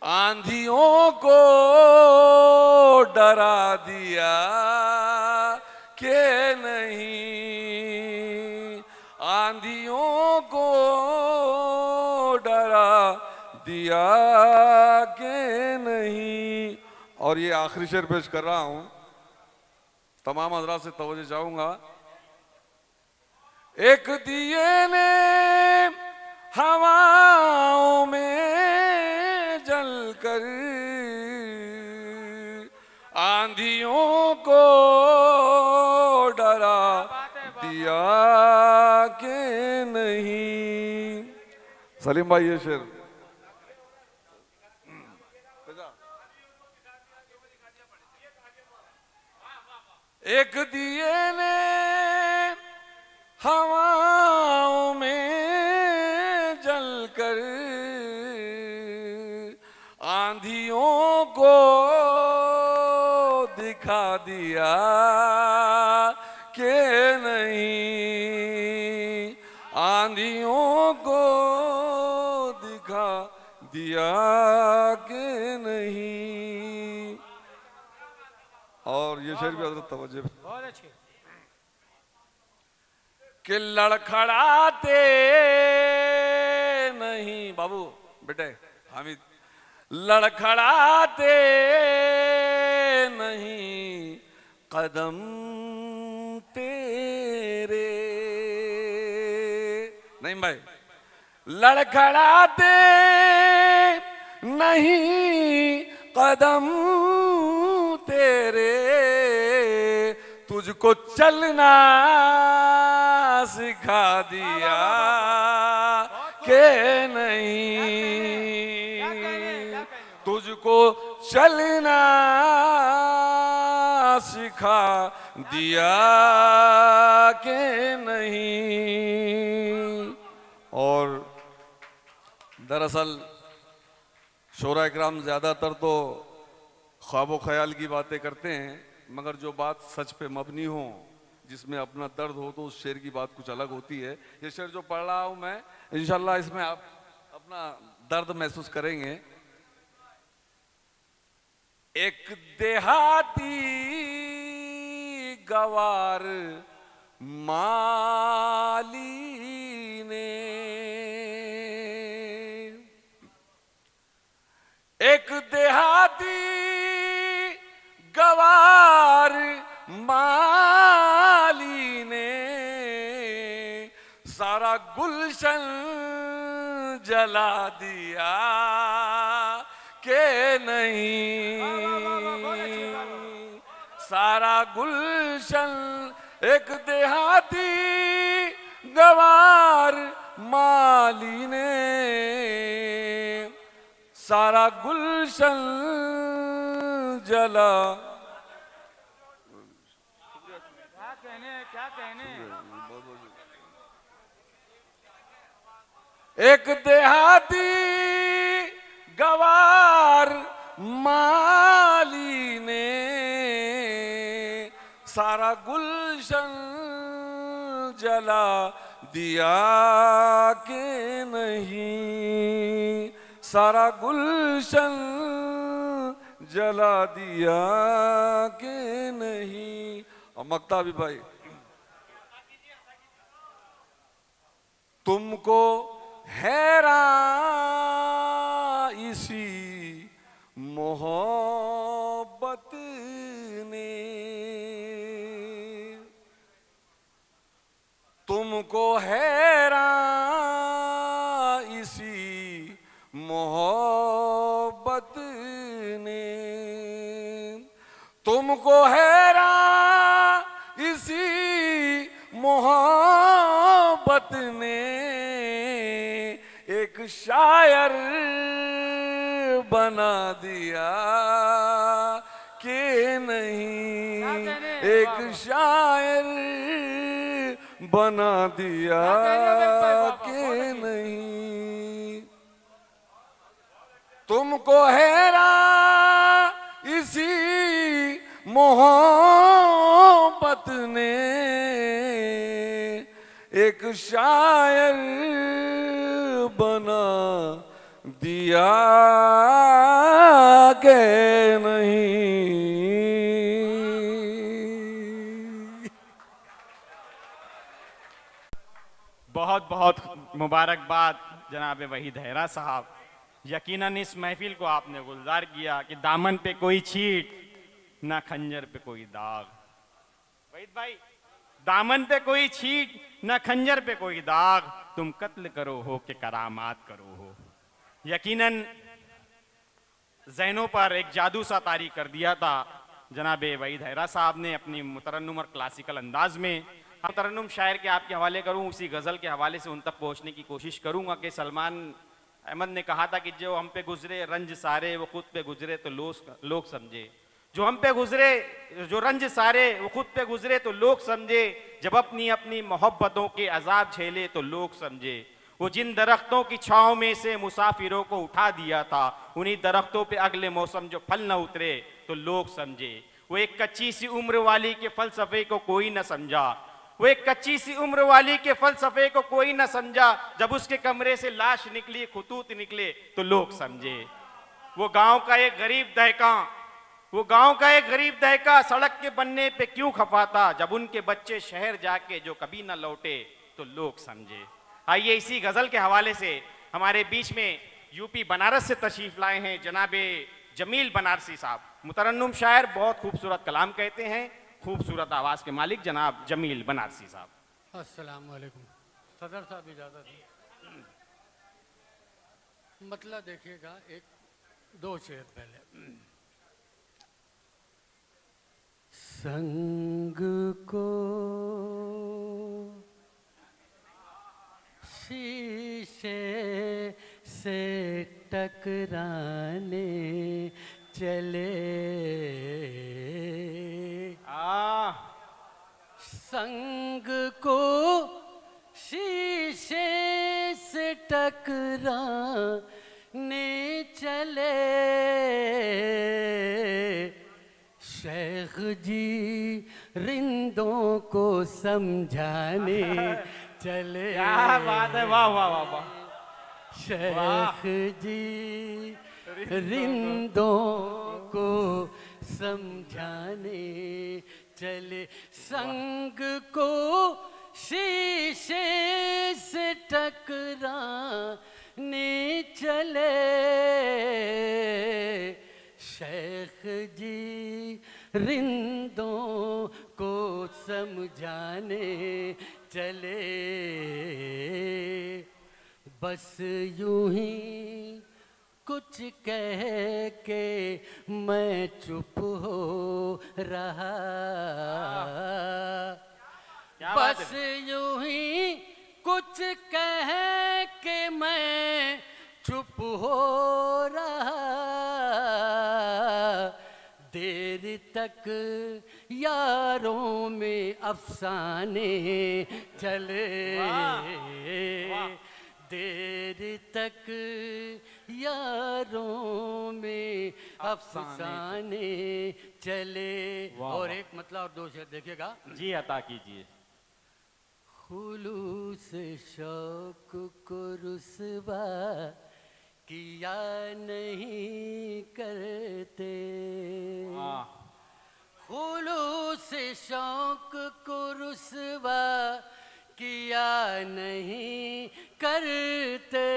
आंधियों को डरा दिया कि नहीं, आंधियों को डरा दिया कि नहीं। और ये आखिरी शेर पेश कर रहा हूं, तमाम हजरात से तवज्जो चाहूंगा। एक दिए ने हवाओं में जलकर, आंधियों को डरा दिया कि नहीं। सलीम भाई ये शेर एक दिए ने हवाओं में जलकर, आंधियों दिखा दिया के नहीं, आंधियों को दिखा दिया के नहीं। और ये शेर भी हजरत तवज्जो। बहुत अच्छे। कि लड़खड़ाते नहीं, बाबू बेटे हामिद, लड़खड़ाते नहीं कदम तेरे, नहीं भाई, लड़खड़ाते नहीं कदम तेरे, तुझको चलना सिखा दिया के नहीं, तुझको चलना सिखा दिया के नहीं। और दरअसल शोरा इकराम ज्यादातर तो ख्वाबो ख्याल की बातें करते हैं, मगर जो बात सच पे मबनी हो, जिसमें अपना दर्द हो, तो उस शेर की बात कुछ अलग होती है। ये शेर जो पढ़ रहा हूं मैं, इंशाल्लाह इसमें आप अपना दर्द महसूस करेंगे। एक देहाती गवार माली ने, एक देहाती गवार माली ने सारा गुलशन जला दिया के नहीं, सारा गुलशन एक देहाती गवार माली ने सारा गुलशन जला। क्या कहने। एक देहाती गवार माली ने सारा गुलशन जला दिया के नहीं, सारा गुलशन जला दिया के नहीं। और मक्ता भी भाई, तुमको हैरान इसी मोहब्बत ने, तुमको हैरान इसी मोहब्बत ने, तुमको हैरान इसी मोहब्बत ने एक शायर बना दिया कि नहीं, एक शायर बना दिया कि नहीं। तुमको हैरान इसी मोहब्बत ने एक शायर बना दिया के नहीं। बहुत बहुत मुबारकबाद जनाब वहीद हैरा साहब। यकीनन इस महफिल को आपने गुलजार किया कि दामन पे कोई छीट ना खंजर पे कोई दाग। वहीद भाई, दामन पे कोई छीट ना खंजर पे कोई दाग, तुम कत्ल करो हो कि करामात करो हो। यकीनन ज़हनों पर एक जादू सा तारी कर दिया था जनाब वहीद हैरा साहब ने अपनी मुतरन्नुम और क्लासिकल अंदाज में। हम तरन्नुम शायर के आपके हवाले करूं, उसी गज़ल के हवाले से उन तक पहुंचने की कोशिश करूंगा कि सलमान अहमद ने कहा था कि जो हम पे गुजरे रंज सारे वो खुद पे गुजरे तो लोग समझे। जो हम पे गुजरे, जो रंज सारे वो खुद पे गुजरे तो लोग समझे। जब अपनी अपनी मोहब्बतों के अजाब झेले तो लोग समझे। वो जिन दरख्तों की छाँव में से मुसाफिरों को उठा दिया था, उन्हीं दरख्तों पे अगले मौसम जो फल न उतरे तो लोग समझे। वो एक कच्ची सी उम्र वाली के फलसफे को कोई न समझा, वो एक कच्ची सी उम्र वाली के फलसफे को कोई न समझा। जब उसके कमरे से लाश निकली, खुतूत निकले तो लोग समझे। वो गांव का एक गरीब दहका, वो गांव का एक गरीब दहका सड़क के बनने पे क्यों खफा था। जब उनके बच्चे शहर जाके जो कभी न लौटे तो लोग समझे। आइए इसी गजल के हवाले से हमारे बीच में यूपी बनारस से तशरीफ लाए हैं जनाबे जमील बनारसी साहब। मुतरन्नुम शायर, बहुत खूबसूरत कलाम कहते हैं, खूबसूरत आवाज के मालिक जनाब जमील बनारसी साहब। अस्सलाम वालेकुम। सदर साहब इजाज़त है। मतलब देखिएगा, एक दो शेर पहले। संग को शीशे से टकराने चले, संग को शीशे से टकराने चले, शेख जी रिंदों को समझाने चले। क्या बात है, वाह वाह वाह वाह। शेख जी रिंदों को समझाने चले, संग को शीशे से टकराने चले, शेख जी रिंदों को समझाने चले। बस यूं ही कुछ कह के मैं चुप हो रहा, बस यूं ही कुछ कह के मैं चुप हो रहा, देर तक यारों में अफसाने चले, देर तक यारों में अफसाने चले। और एक मतलब और दो शेर देखिएगा। जी अता कीजिए। खुलूस शौक को रुसवा किया नहीं करते, खुलूस शौक को रुसवा किया नहीं करते,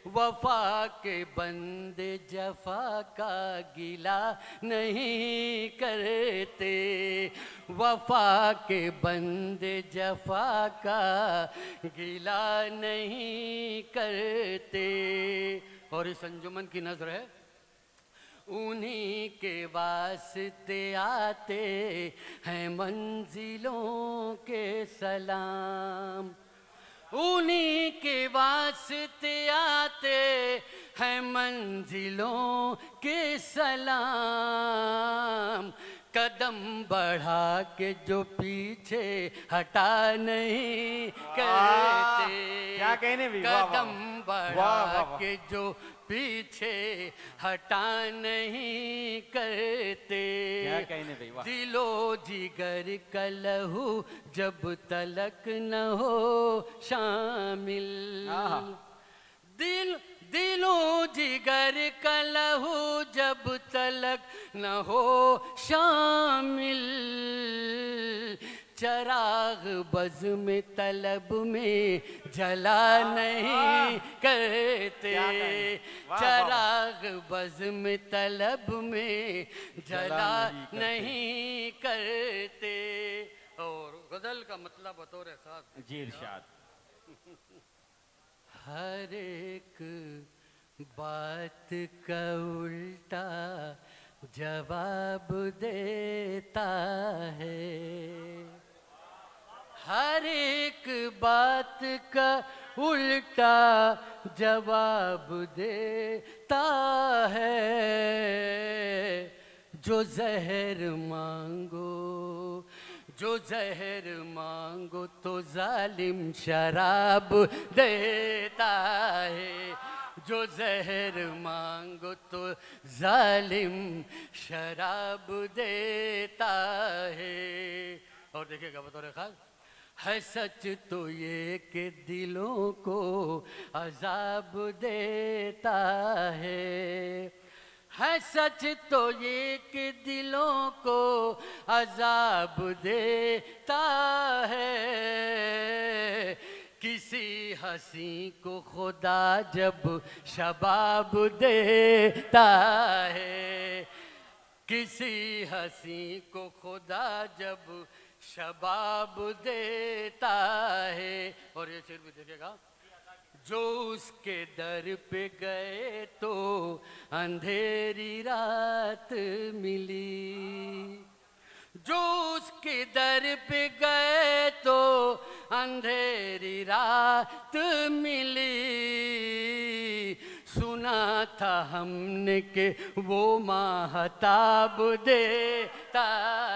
वफा के बंदे जफा का गिला नहीं करते, वफा के बंदे जफा का गिला नहीं करते। और इस अंजुमन की नजर है, उन्हीं के वास्ते आते हैं मंजिलों के सलाम, उन्हीं के वास्ते आते हैं मंजिलों के सलाम, कदम बढ़ा के जो पीछे हटा नहीं करते, क्या कहने भी, कदम बढ़ा के जो पीछे हटा नहीं करते, क्या कहने भाई, वाह। दिलो जिगर का लहू जब तलक न हो शामिल, दिलो जिगर का लहू जब तलक न हो शामिल, चराग बज़ में तलब में जला नहीं करते, चराग बज़ में तलब में जला नहीं करते। और गजल का मतलब बतौर साथ जी इरशाद। हर एक बात का उल्टा जवाब देता है, हर एक बात का उल्टा जवाब देता है, जो जहर मांगो, जो जहर मांगो तो जालिम शराब देता है, जो जहर मांगो तो जालिम शराब देता है। और देखिएगा बतौर खास, है सच तो ये कि दिलों को अजाब देता है सच तो ये कि दिलों को अजाब देता है। किसी हंसी को खुदा जब शबाब देता है, किसी हंसी को खुदा जब शबाब देता है। और ये शेर भी देखेगा, जो उसके दर पे गए तो अंधेरी रात मिली, जो उसके दर पे गए तो अंधेरी रात मिली। सुना था हमने कि वो माहताब देता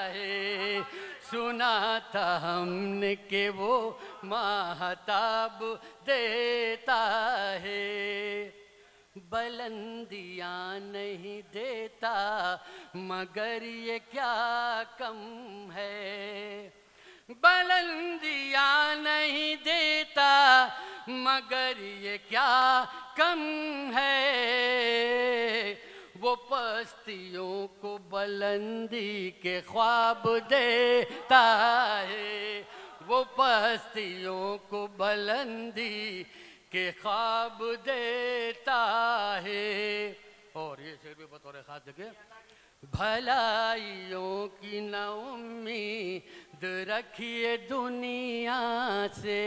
है, सुना था हमने कि वो माहताब देता है। बुलंदियाँ नहीं देता मगर ये क्या कम है, बुलंदियाँ नहीं देता मगर ये क्या कम है। वो पस्तियों को बुलंदी के ख्वाब देता है, वो पस्तियों को बुलंदी के ख्वाब देता है। और ये शेर भी बतौर खास देखिए, भलाइयों की न उम्मीद रखिए दुनिया से,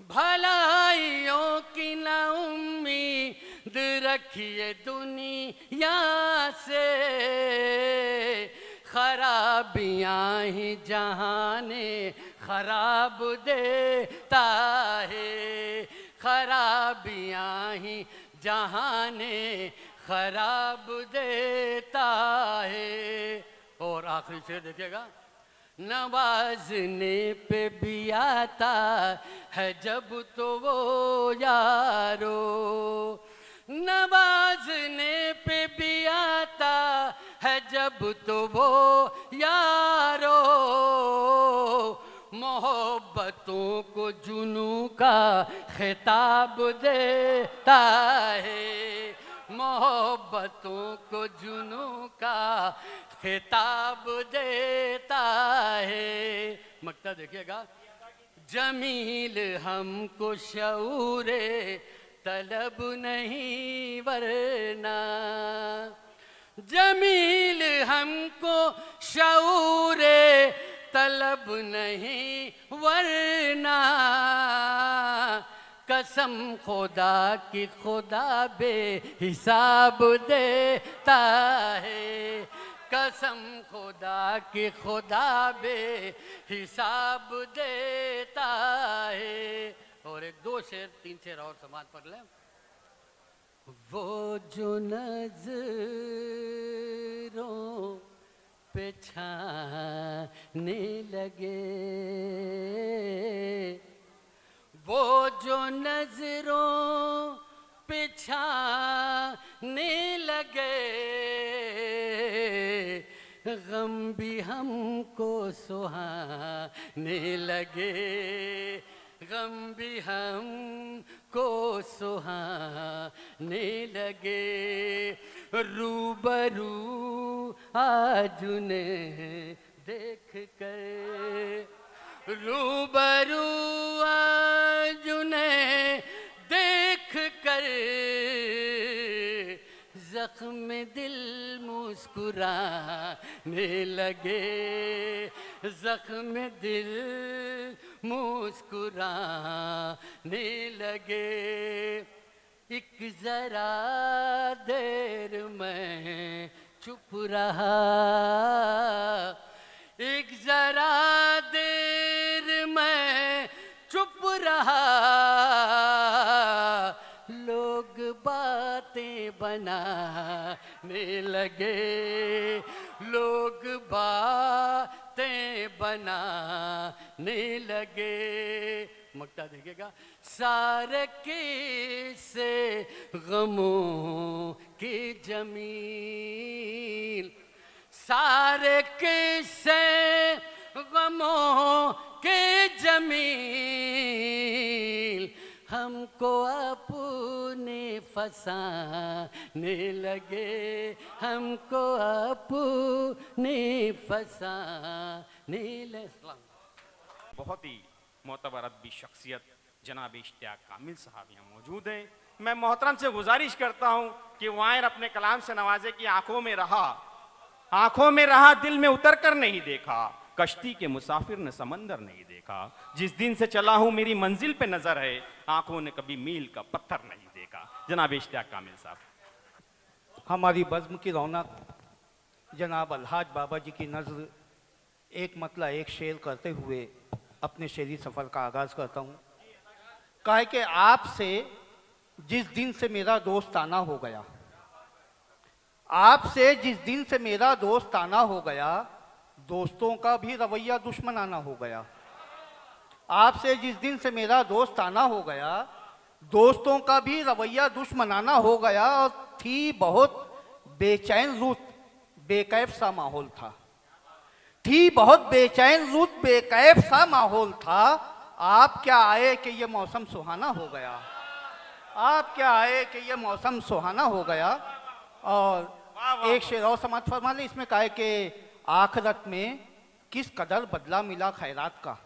भलाइयों की न उम्मीद रखिए दुनिया से। खराबियाँ ही जहाने खराब देता है, खराबियाँ ही जहाने खराब देता है। और आखिरी शेर देखिएगा, नवाजने पे भी आता है जब तो वो यारो, नवाजने पे भी आता है जब तो वो यारो। मोहब्बतों को जुनू का खिताब देता है, मोहब्बतों को जुनू का खिताब देता है। मक्ता देखिएगा, जमील हमको शऊरे तलब नहीं वरना, जमील हमको शऊरे तलब नहीं वरना। कसम खुदा की खुदा बेहिसाब देता है, कसम खुदा की खुदा बेहिसाब देता है। और एक दो शेर तीन शेर और समाज पढ़ लें। वो जो नजरों पे छाने लगे, वो जो नजरों पे छाने लगे, गम भी हमको सुहाने लगे, गम भी हमको सुहाने लगे। रूबरू आज उन्हें देख कर, रूबरू आज उन्हें देख कर, जख्म दिल मुस्कुराने लगे, जख्म दिल मुस्कुराने लगे। एक जरा देर में चुप रहा, एक जरा देर में चुप रहा, लोग बातें बनाने लगे, लोग बातें बनाने लगे। ठमकता देखेगा। सारे किस्से गमों की जमीन, सारे किस्से गमों की जमीन, हमको अपने फसाने लगे, हमको अपने फसाने लगे। बहुत ही मोतबर अदबी शख्सियत जनाब इश्तियाक कामिल साहब यहाँ मौजूद हैं। मैं मोहतरम से गुजारिश करता हूँ कि वायर अपने कलाम से नवाजे कि आंखों में रहा दिल में उतर कर नहीं देखा, कश्ती के मुसाफिर ने समंदर नहीं देखा, जिस दिन से चला हूँ मेरी मंजिल पे नजर है, आंखों ने कभी मील का पत्थर नहीं देखा। जनाब इश्तियाक कामिल साहब। हमारी बज़्म की रौनक जनाब अलहाज बाबा जी की नज़र एक मतला एक शेर करते हुए अपने शेरी सफ़र का आगाज़ करता हूँ। कहा कि आपसे जिस दिन से मेरा दोस्ताना हो गया, आपसे जिस दिन से मेरा दोस्ताना हो गया, दोस्तों का भी रवैया दुश्मनाना हो गया। आपसे जिस दिन से मेरा दोस्ताना हो गया, दोस्तों का भी रवैया दुश्मनाना हो गया, और थी बहुत बेचैन रुत बेकैफ सा माहौल था, थी बहुत बेचैन रुत बेकैफ सा माहौल था। आप क्या आए कि ये मौसम सुहाना हो गया, आप क्या आए कि ये मौसम सुहाना हो गया। और एक शेर और समाप्त फरमा ले, इसमें कहा है कि आखिरत में किस कदर बदला मिला खैरात का,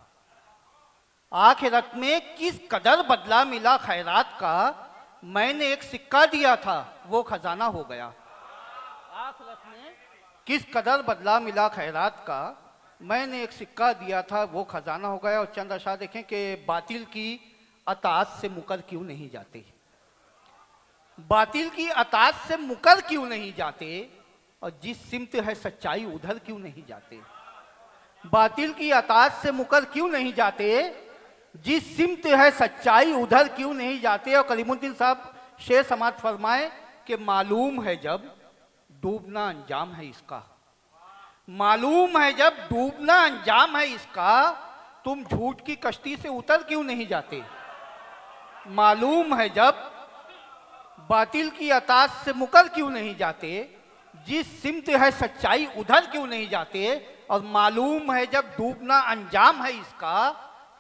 आखिरत में किस कदर बदला मिला खैरात का, मैंने एक सिक्का दिया था वो खजाना हो गया। आखिरत में किस कदर बदला मिला खैरात का, मैंने एक सिक्का दिया था वो खजाना हो गया। और चंद अशार देखें कि बातिल की अताअत से मुकर क्यों नहीं जाते, बातिल की अताअत से मुकर क्यों नहीं जाते, और जिस सिमत है सच्चाई उधर क्यों नहीं जाते। बातिल की अताअत से मुकर क्यों नहीं जाते, जिस सिमत है सच्चाई उधर क्यों नहीं जाते। और करीमुद्दीन साहब शेर समाप्त फरमाए कि मालूम है जब डूबना अंजाम है इसका, मालूम है जब डूबना अंजाम है इसका, तुम झूठ की कश्ती से उतर क्यों नहीं जाते। मालूम है जब बातिल की अताअत से मुकर क्यों नहीं जाते, जिस सिमत है सच्चाई उधर क्यों नहीं जाते। और मालूम है जब डूबना अंजाम है इसका,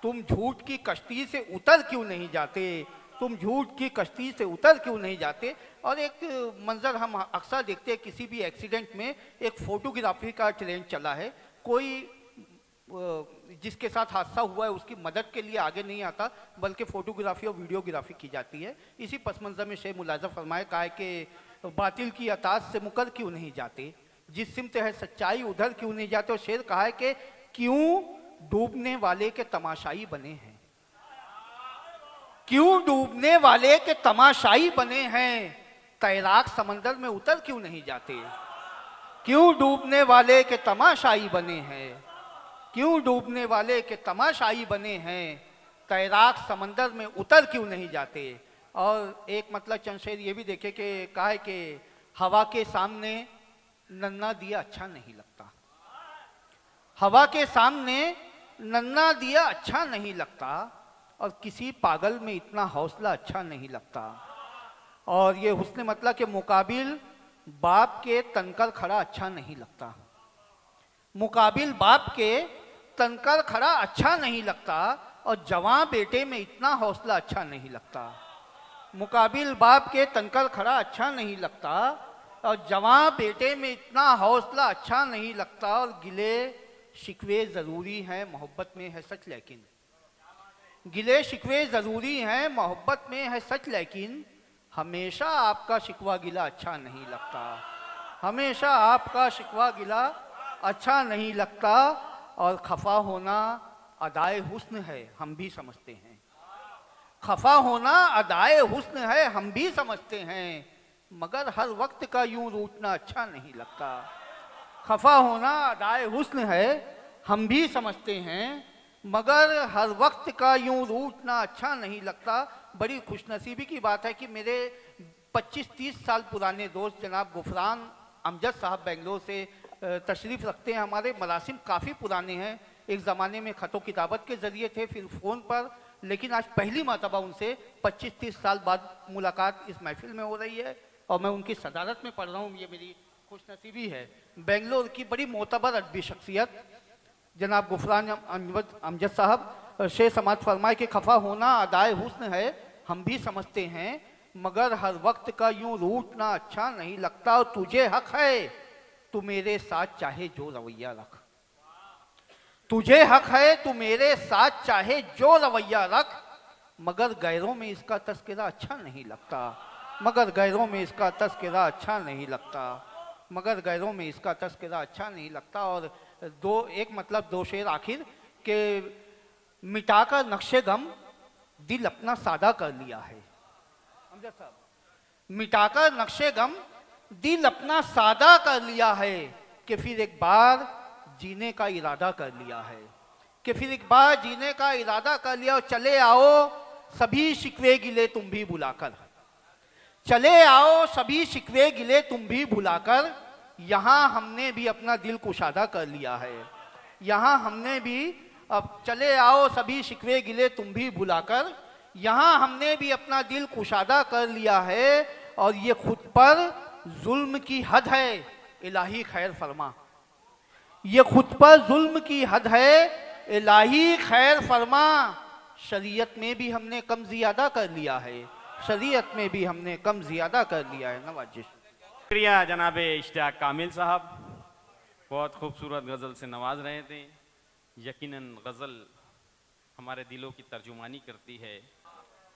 तुम झूठ की कश्ती से उतर क्यों नहीं जाते, तुम झूठ की कश्ती से उतर क्यों नहीं जाते। और एक मंजर हम अक्सर देखते हैं किसी भी एक्सीडेंट में, एक फोटोग्राफी का ट्रेंड चला है, कोई जिसके साथ हादसा हुआ है उसकी मदद के लिए आगे नहीं आता, बल्कि फोटोग्राफी और वीडियोग्राफी की जाती है। इसी पस मंजर में शेर मुलाजा फरमाए कहा है कि बातिल की अताअत से मुकर क्यों नहीं जाते, जिस सिमत है सच्चाई उधर क्यों नहीं जाते। और शेर कहा है कि क्यों डूबने वाले के तमाशाई बने हैं, क्यों डूबने वाले के तमाशाई बने हैं, तैराक समंदर में उतर क्यों नहीं जाते। क्यों डूबने वाले के तमाशाई बने हैं, क्यों डूबने वाले के तमाशाई बने हैं, तैराक समंदर में उतर क्यों नहीं जाते। और एक मतलब चंद शेर ये भी देखे कि कहा है कि हवा के सामने नन्ना दिया अच्छा नहीं लगता, हवा के सामने नन्ना दिया अच्छा नहीं लगता, और किसी पागल में इतना हौसला अच्छा नहीं लगता। और ये हुस्न मतलब के मुकाबिल बाप के तनकर खड़ा अच्छा नहीं लगता, मुकाबिल बाप के तनकर खड़ा अच्छा नहीं लगता, और जवां बेटे में इतना हौसला अच्छा नहीं लगता। मुकाबिल बाप के तनकर खड़ा अच्छा नहीं लगता, और जवां बेटे में इतना हौसला अच्छा नहीं लगता। और गिले शिकवे ज़रूरी हैं मोहब्बत में है सच, लेकिन गिले शिकवे ज़रूरी हैं मोहब्बत में है सच, लेकिन हमेशा आपका शिकवा गिला अच्छा नहीं लगता, हमेशा आपका शिकवा गिला अच्छा नहीं लगता। और खफा होना अदाए हुस्न है हम भी समझते हैं, खफा होना अदाए हुस्न है हम भी समझते हैं, मगर हर वक्त का यूं रूठना अच्छा नहीं लगता। खफा होना अदाए हुस्न है हम भी समझते हैं, मगर हर वक्त का यूं रूठना अच्छा नहीं लगता। बड़ी खुशनसीबी की बात है कि मेरे 25-30 साल पुराने दोस्त जनाब गुफरान अमजद साहब बेंगलोर से तशरीफ़ रखते हैं। हमारे मरासिम काफ़ी पुराने हैं, एक ज़माने में ख़तो किताबत के ज़रिए थे, फिर फ़ोन पर लेकिन आज पहली मर्तबा उनसे 25-30 साल बाद मुलाकात इस महफिल में हो रही है और मैं उनकी सदारत में पढ़ रहा हूँ, ये मेरी खुशनसीबी है। बेंगलोर की बड़ी मोतबर अदबी शख्सियत जनाब गुफरान अमजद साहब शेर समाज फरमाए कि खफा होना अदाए हुस्न है, हम भी समझते हैं, मगर हर वक्त का यूं रूठना अच्छा नहीं लगता, और तुझे हक है तू मेरे साथ चाहे जो रवैया रख। तुझे हक है तू मेरे साथ चाहे जो रवैया रख, मगर गैरों में इसका तस्करा अच्छा नहीं लगता, मगर गैरों में इसका तस्करा अच्छा नहीं लगता, मगर गैरों में इसका तस्करा अच्छा नहीं लगता। और एक मतलब दो शेर आखिर के मिटाकर नक्शे गम दिल अपना सादा कर लिया है। अमजद साहब, मिटाकर नक्शे गम दिल अपना सादा कर लिया है, कि फिर एक बार जीने का इरादा कर लिया है, कि फिर एक बार जीने का इरादा कर लिया। और चले आओ सभी शिकवे गिले तुम भी बुलाकर, चले आओ सभी शिकवे गिले तुम भी भुलाकर, यहाँ हमने भी अपना दिल कुशादा कर लिया है, यहाँ हमने भी अब चले आओ सभी शिकवे गिले तुम भी भुलाकर, यहाँ हमने भी अपना दिल कुशादा कर लिया है, और ये खुद पर जुल्म की हद है इलाही खैर फरमा, ये खुद पर जुल्म की हद है इलाही खैर फरमा, शरीयत में भी हमने कम ज़ियादा कर लिया है, शरीयत में भी हमने कम ज़ियादा कर लिया है। नवाजिश। शुक्रिया जनाब इश्तियाक कामिल साहब, बहुत खूबसूरत गज़ल से नवाज रहे थे। यकीनन गज़ल हमारे दिलों की तर्जुमानी करती है।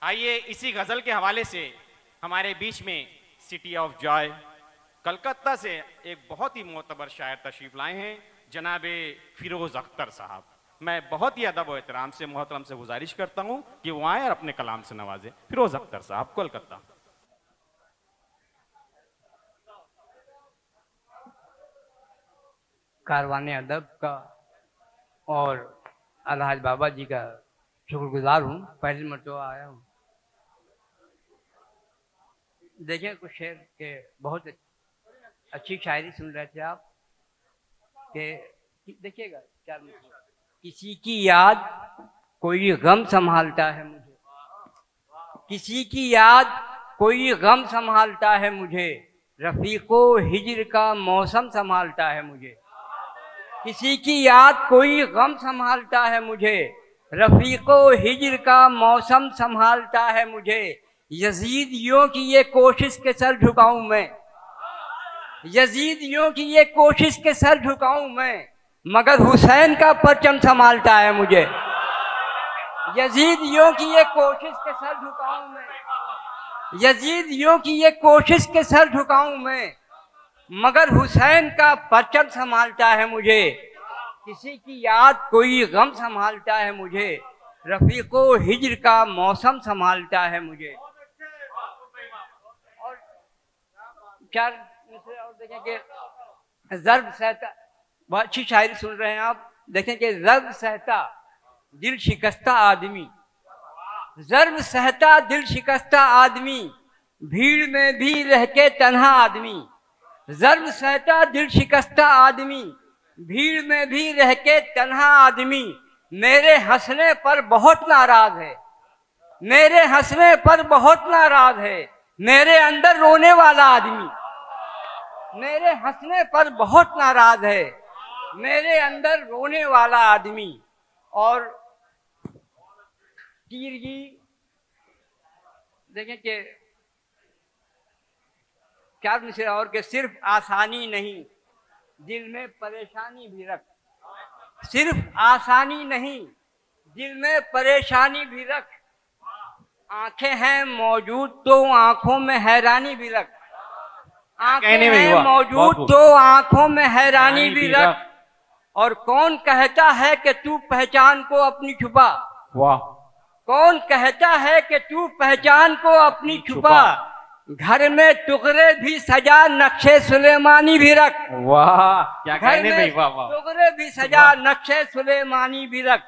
आइए इसी गज़ल के हवाले से हमारे बीच में सिटी ऑफ जॉय कलकत्ता से एक बहुत ही मोतबर शायर तशरीफ़ लाए हैं, जनाब फिरोज़ अख्तर साहब। मैं बहुत ही अदब और एहतराम से मोहतरम से गुजारिश करता हूँ कि वो आए और अपने कलाम से नवाजें। फिरोज़ अख्तर साहब, कोलकाता। कारवाने अदब का और अलहाज बाबा जी का शुक्रगुजार हूँ, पहली मरतबा आया हूँ। देखिए कुछ शेर के बहुत अच्छी शायरी सुन रहे थे आप के, देखिएगा क्या किसी की याद कोई गम संभालता है मुझे, किसी की याद कोई गम संभालता है मुझे, रफीको हिज्र का मौसम संभालता है मुझे, किसी की याद कोई गम संभालता है मुझे, रफीको हिज्र का मौसम संभालता है मुझे, यजीदियों की ये कोशिश के सर झुकाऊं मैं, यजीदियों की ये कोशिश के सर झुकाऊं मैं, मगर हुसैन का परचम संभालता है मुझे, यजीदियों की ये कोशिश के सर झुकाऊं मैं, यजीदियों की ये कोशिश के सर झुकाऊं मैं, मगर हुसैन का परचम संभालता है मुझे, किसी की याद कोई गम संभालता है मुझे, रफीको हिज्र का मौसम संभालता है मुझे। और चार और देखें कि ज़र्ब सहता, बहुत अच्छी शायरी सुन रहे हैं आप। देखें कि ज़र्ब सहता दिल शिकस्ता आदमी, ज़र्ब सहता दिल शिकस्ता आदमी, भीड़ में भी रह के तन्हा आदमी, ज़र्ब सहता दिल शिकस्ता आदमी, भीड़ में भी रह के तन्हा आदमी, मेरे हंसने पर बहुत नाराज है, मेरे हंसने पर बहुत नाराज है, मेरे अंदर रोने वाला आदमी, मेरे हंसने पर बहुत नाराज है, मेरे अंदर रोने वाला आदमी। और तीरगी देखें कि क्या मिसरा और के सिर्फ आसानी नहीं दिल में परेशानी भी रख, सिर्फ आसानी नहीं दिल में परेशानी भी रख, आंखें हैं मौजूद तो आंखों में हैरानी भी रख, आंखें हैं मौजूद तो आंखों में हैरानी भी रख, और कौन कहता है कि तू पहचान को अपनी छुपा, वाह, कौन कहता है कि तू पहचान को अपनी छुपा, घर में टुकड़े भी सजा नक्शे सुलेमानी भी रख, वाह क्या घर कहने में भाई, वाह वाह, टुकड़े भी सजा नक्शे सुलेमानी भी रख,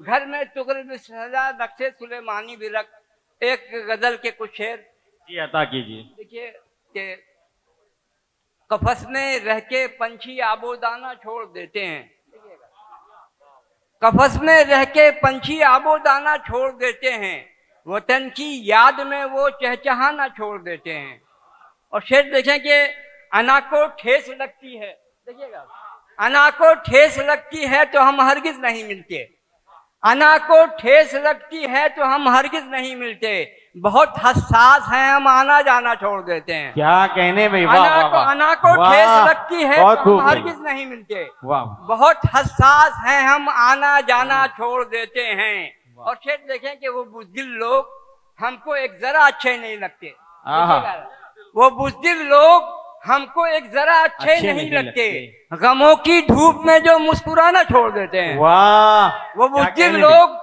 घर में टुकड़े भी सजा नक्शे सुलेमानी भी रख। एक गजल के कुछ शेर जी अता कीजिए। देखिए कि कफस में रह के पंछी आबोदाना छोड़ देते हैं, कफस में रह के पंछी आबो दाना छोड़ देते हैं, वतन की याद में वो चहचहाना छोड़ देते हैं। और शेर देखें कि अना को ठेस लगती है, देखिएगा, अना को ठेस लगती है तो हम हरगिज नहीं मिलते, अना को ठेस लगती है तो हम हरगिज नहीं मिलते, बहुत हसास हैं हम आना जाना छोड़ देते हैं। क्या कहने भाई, वाह वाह वाह, अना को वाह, ठेस लगती है बहुत तो खूब हम भाई। हरगिज नहीं मिलते, वाह बहुत हसास हैं हम आना जाना छोड़ देते हैं। और शेर देखें कि वो बुज़दिल लोग हमको एक जरा अच्छे नहीं लगते, वो बुज़दिल लोग हमको एक जरा अच्छे नहीं लगते, गमों की धूप में जो मुस्कुराना छोड़ देते हैं। वाह, वो बुज़दिल लोग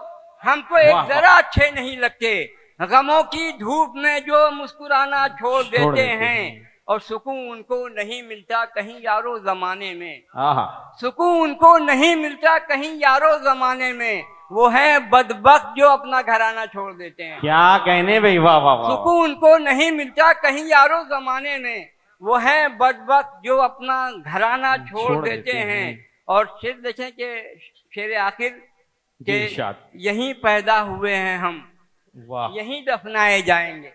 हमको एक जरा अच्छे नहीं लगते, गमों की धूप में जो मुस्कुराना छोड़ देते हैं। और सुकून उनको नहीं मिलता कहीं यारो जमाने में, सुकून उनको नहीं मिलता कहीं यारो जमाने में, वो है बदबख्त जो अपना घराना छोड़ देते हैं। क्या कहने भाई, वाह वाह वाह। सुकून उनको नहीं मिलता कहीं यारो जमाने में, वो है बदबख्त जो अपना घराना छोड़ देते हैं। और शेर देखें कि शेर आखिर के यहीं पैदा हुए हैं हम, यहीं दफनाए जाएंगे,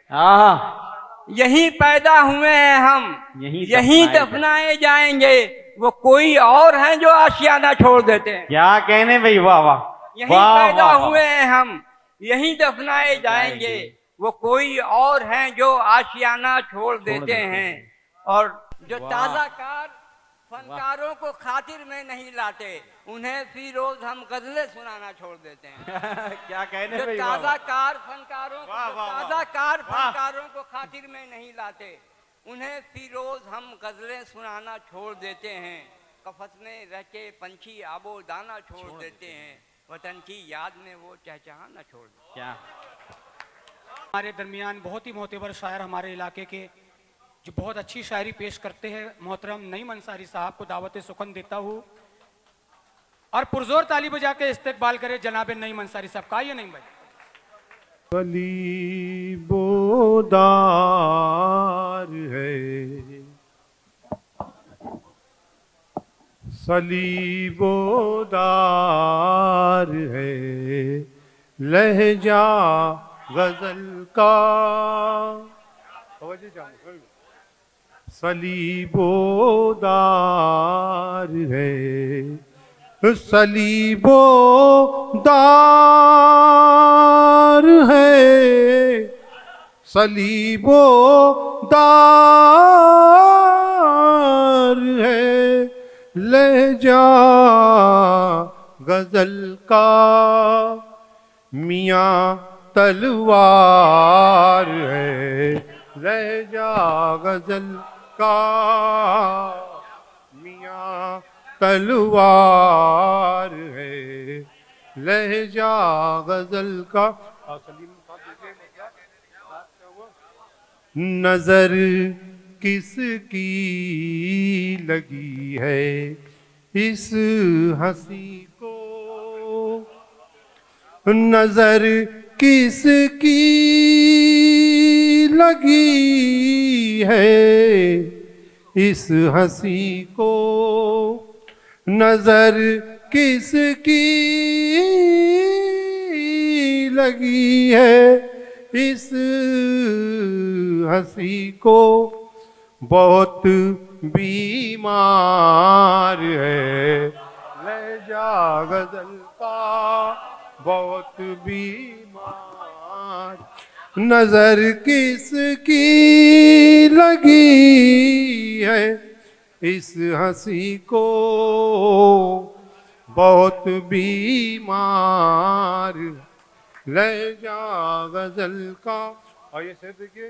यहीं पैदा हुए हैं हम, यहीं दफनाए जाएंगे, वो कोई और हैं जो आशियाना छोड़ देते हैं। क्या कहने भाई, वाह वाह। यहीं पैदा हुए हैं हम, यहीं दफनाए जाएंगे, वो कोई और हैं जो आशियाना छोड़ देते हैं। और जो ताज़ा कार फनकारों को खातिर में नहीं लाते, उन्हें फिरोज हम गजलें सुनाना छोड़ देते हैं। क्या कहने जो भाई, ताज़ा कार फनकारों को खातिर में नहीं लाते, उन्हें फिरोज हम गजलें सुनाना छोड़ देते हैं। कफस में रह के पंछी आबो दाना छोड़ देते हैं, वतन की याद में वो चहचहाना छोड़ देते। क्या हमारे दरमियान बहुत ही मोतबर शायर हमारे इलाके के जो बहुत अच्छी शायरी पेश करते हैं, मोहतरम नईम अंसारी साहब को दावत सुखन देता हूँ और पुरजोर ताली बजा के इस्तकबाल करे जनाब नईम अंसारी साहब का। ये नहीं भाई, सलीबोदार है, सलीबोदार है लहजा गजल का, सलीबोदार है, सलीबोदार है, सलीबोदार है लहजा गजल का, मियाँ तलवार है लहजा गजल का, मियाँ तलवार है लहजा गजल का। नजर किसकी लगी है इस हंसी को, नजर किसकी लगी है इस हंसी को, नजर किसकी लगी है इस हंसी को, बहुत बीमार है लहजा गजल का, बहुत बीमार, नजर किसकी लगी है इस हंसी को, बहुत बीमार लहजा गजल का। और ये शेर देखिए,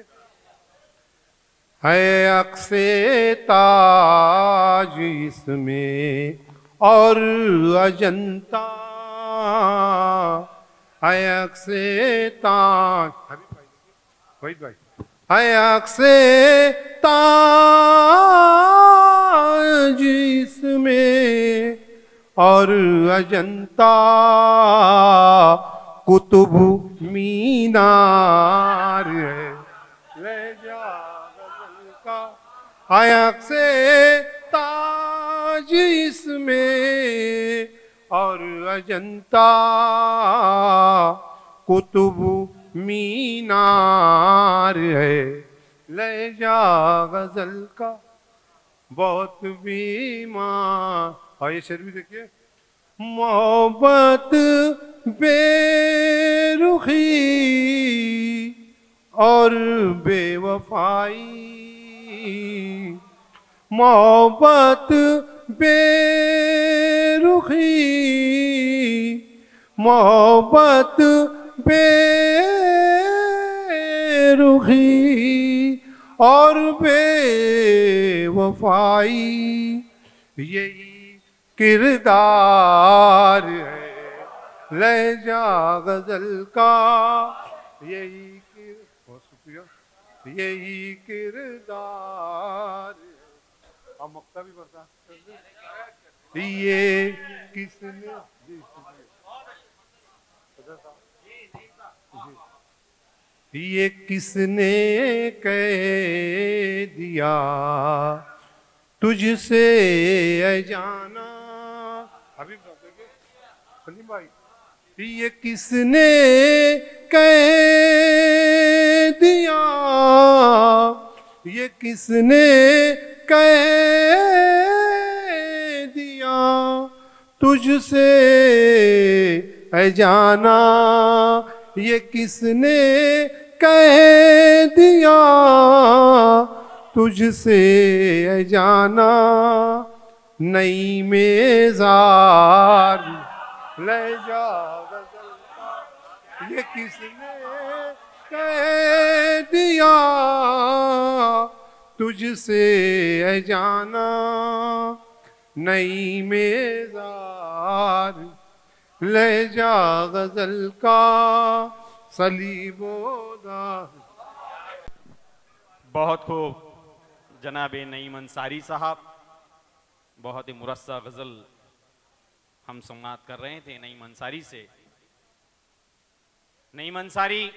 है अक्से ताज इसमें और अजंता, है अक्से ताज, वही भाई, है अक्से ताज इसमें और अजंता, कुतुब मीनार है लहजा गजल का, आयक से ताज इसमें और अजंता कुतुब मीनार है। लहजा गजल का बहुत बीमार। और ये शेर भी देखिए, मोहब्बत बेरुखी और बेवफाई, मोहब्बत बेरुखी, मोहब्बत बेरुखी और बेवफाई, यही किरदार है लहजा गजल का। यही बहुत शुक्रिया, यही किरदार है। अब मक्ता भी बता, ये किसने ये किसने कह दिया तुझसे अजाना। अभी सलीम भाई, ये किसने कह दिया, ये किसने कह दिया तुझसे अजाना, ये किसने कह दिया तुझसे अजाना। नई मेज़ार लहजा गजल का, ये किसने कह दिया तुझसे अजाना। नई मेज़ार लहजा गजल का सलीबोदा। बहुत खूब जनाब नईम अंसारी साहब, बहुत ही मुरस्सा गज़ल हम समात कर रहे थे नईम अंसारी से। नईम अंसारी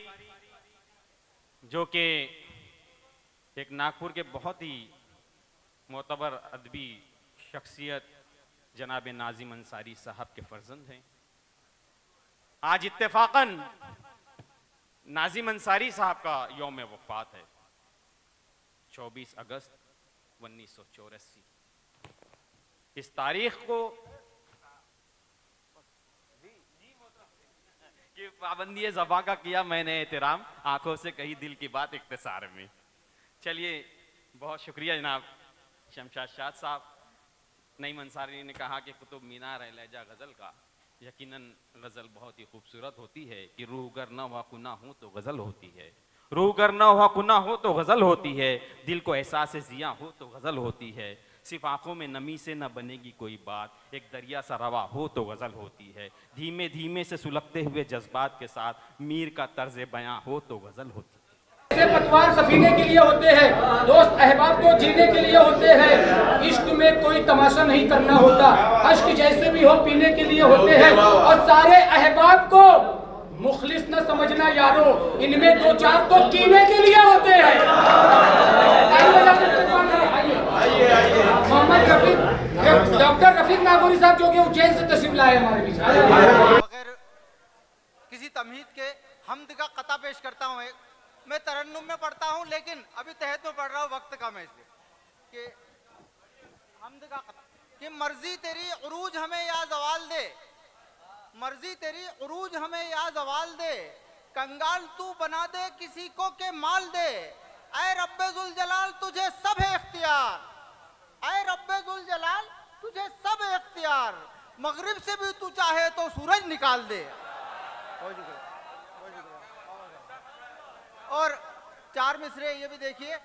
जो कि एक नागपुर के बहुत ही मोतबर अदबी शख्सियत जनाब नाजिम अंसारी साहब के फर्जंद हैं। आज इत्तेफाकन नाजिम अंसारी साहब का यौम वफ़ात है, 24 अगस्त 1984। इस तारीख को कि पाबंदी ज़बां का किया मैंने एहतराम, आंखों से कही दिल की बात इख्तिसार में। चलिए, बहुत शुक्रिया जनाब शमशाद शाह साहब। नईम अंसारी ने कहा कि कुतुब मीनार है लहजा गज़ल का। यकीनन गज़ल बहुत ही खूबसूरत होती है कि रूह गर न हुआ कुना हो तो गज़ल होती है, रूह गर न हुआ कुना हो तो गज़ल होती है, दिल को एहसास ज़िया हो तो गज़ल होती है। सिर्फ आंखों में नमी से न बनेगी कोई बात, एक दरिया सा रवा हो तो गज़ल होती है। धीमे धीमे से सुलगते हुए जज्बात के साथ मीर का तर्ज बयां हो तो गज़ल होती है। ऐसे पतवार सफीने के लिए होते हैं, दोस्त अहबाब तो जीने के लिए होते हैं। इश्क में कोई तमाशा नहीं करना होता, अश्क जैसे भी हो पीने के लिए होते हैं। और सारे अहबाब को मुखलिस न समझना यारो, इनमें दो चार तो कीने के लिए होते हैं। मोहम्मद रफीक, डॉक्टर रफीक नागौरी साहब जो कि उज्जैन से तशरीफ लाए हमारे बीच। बगैर किसी तमहीद के हम्द का कता पेश करता हूँ। मैं तरन्नुम में पढ़ता हूँ, लेकिन अभी तहत में पढ़ रहा हूँ, वक्त कम है इसलिए कि हम्द का कता कि मर्जी तेरी उरूज हमें या जवाल दे, मर्जी तेरी उरूज हमें या जवाल दे, कंगाल तू बना दे किसी को के माल दे। ऐ रब्बे जुल जलाल तुझे सब है इख्तियार, ऐ रब्बे जुल जलाल तुझे सब है इख्तियार, मगरिब से भी तू चाहे तो सूरज निकाल दे। और चार मिसरे ये भी देखिए,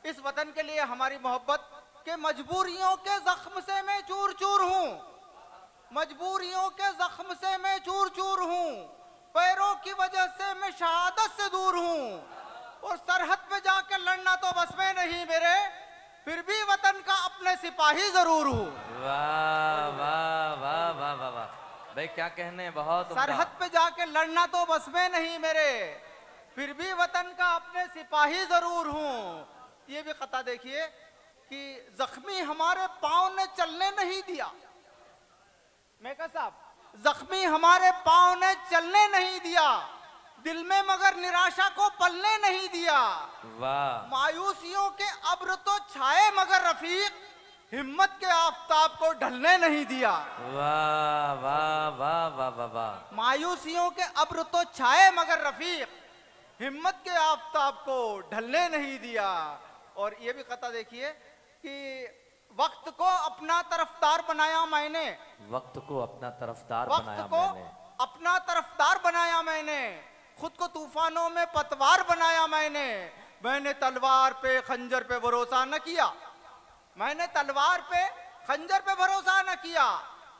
इस वतन के लिए हमारी मोहब्बत के मजबूरियों के जख्म से मैं चूर चूर हूँ, मजबूरियों के जख्म से मैं चूर चूर हूँ, पैरों की वजह से मैं शहादत से दूर हूँ। और सरहद पे जाके लड़ना तो बस में नहीं मेरे, फिर भी वतन का अपने सिपाही जरूर हूँ। वाह वाह वाह वाह वाह वाह भाई, क्या कहने, बहुत सरहद पे जाके लड़ना तो बस में नहीं मेरे, फिर भी वतन का अपने सिपाही जरूर हूँ। ये भी खता देखिए कि जख्मी हमारे पाँव ने चलने नहीं दिया। मेका साहब, जख्मी हमारे पांव ने चलने नहीं दिया, दिल में मगर निराशा को पलने नहीं दिया। वाह मायूसियों के अब्र तो छाए मगर रफीक, हिम्मत के आफताब को ढलने नहीं दिया। वाह वाह वाह वाह वाह वाह। मायूसियों के अब्र तो छाए मगर रफीक, हिम्मत के आफताब को ढलने नहीं दिया। और ये भी कथा देखिए कि वक्त को अपना तरफदार बनाया मैंने, वक्त को अपना तरफदार वक्त बनाया को मैंने, अपना तरफदार बनाया मैंने, खुद को तूफानों में पतवार बनाया मैंने तलवार पे खंजर पे भरोसा न किया, मैंने तलवार पे खंजर पे भरोसा न किया,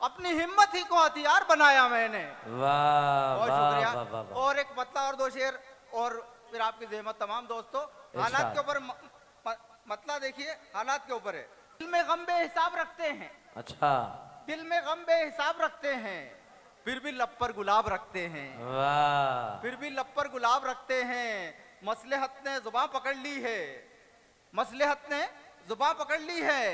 अपनी हिम्मत ही को हथियार बनाया मैंने। वाह बहुत वाह शुक्रिया। वाह वाह वाह। और एक मतला और दो शेर और फिर आपकी जहमत तमाम दोस्तों। हालात के ऊपर मतला देखिए, हालात के ऊपर है। दिल में गम बेहिसाब रखते हैं, अच्छा, दिल में गम बेहिसाब रखते हैं, फिर भी लब पर गुलाब रखते हैं, वाह फिर भी लब पर गुलाब रखते हैं। मसलहत ने जुबान पकड़ ली है, मसलहत ने जुबान पकड़ ली है,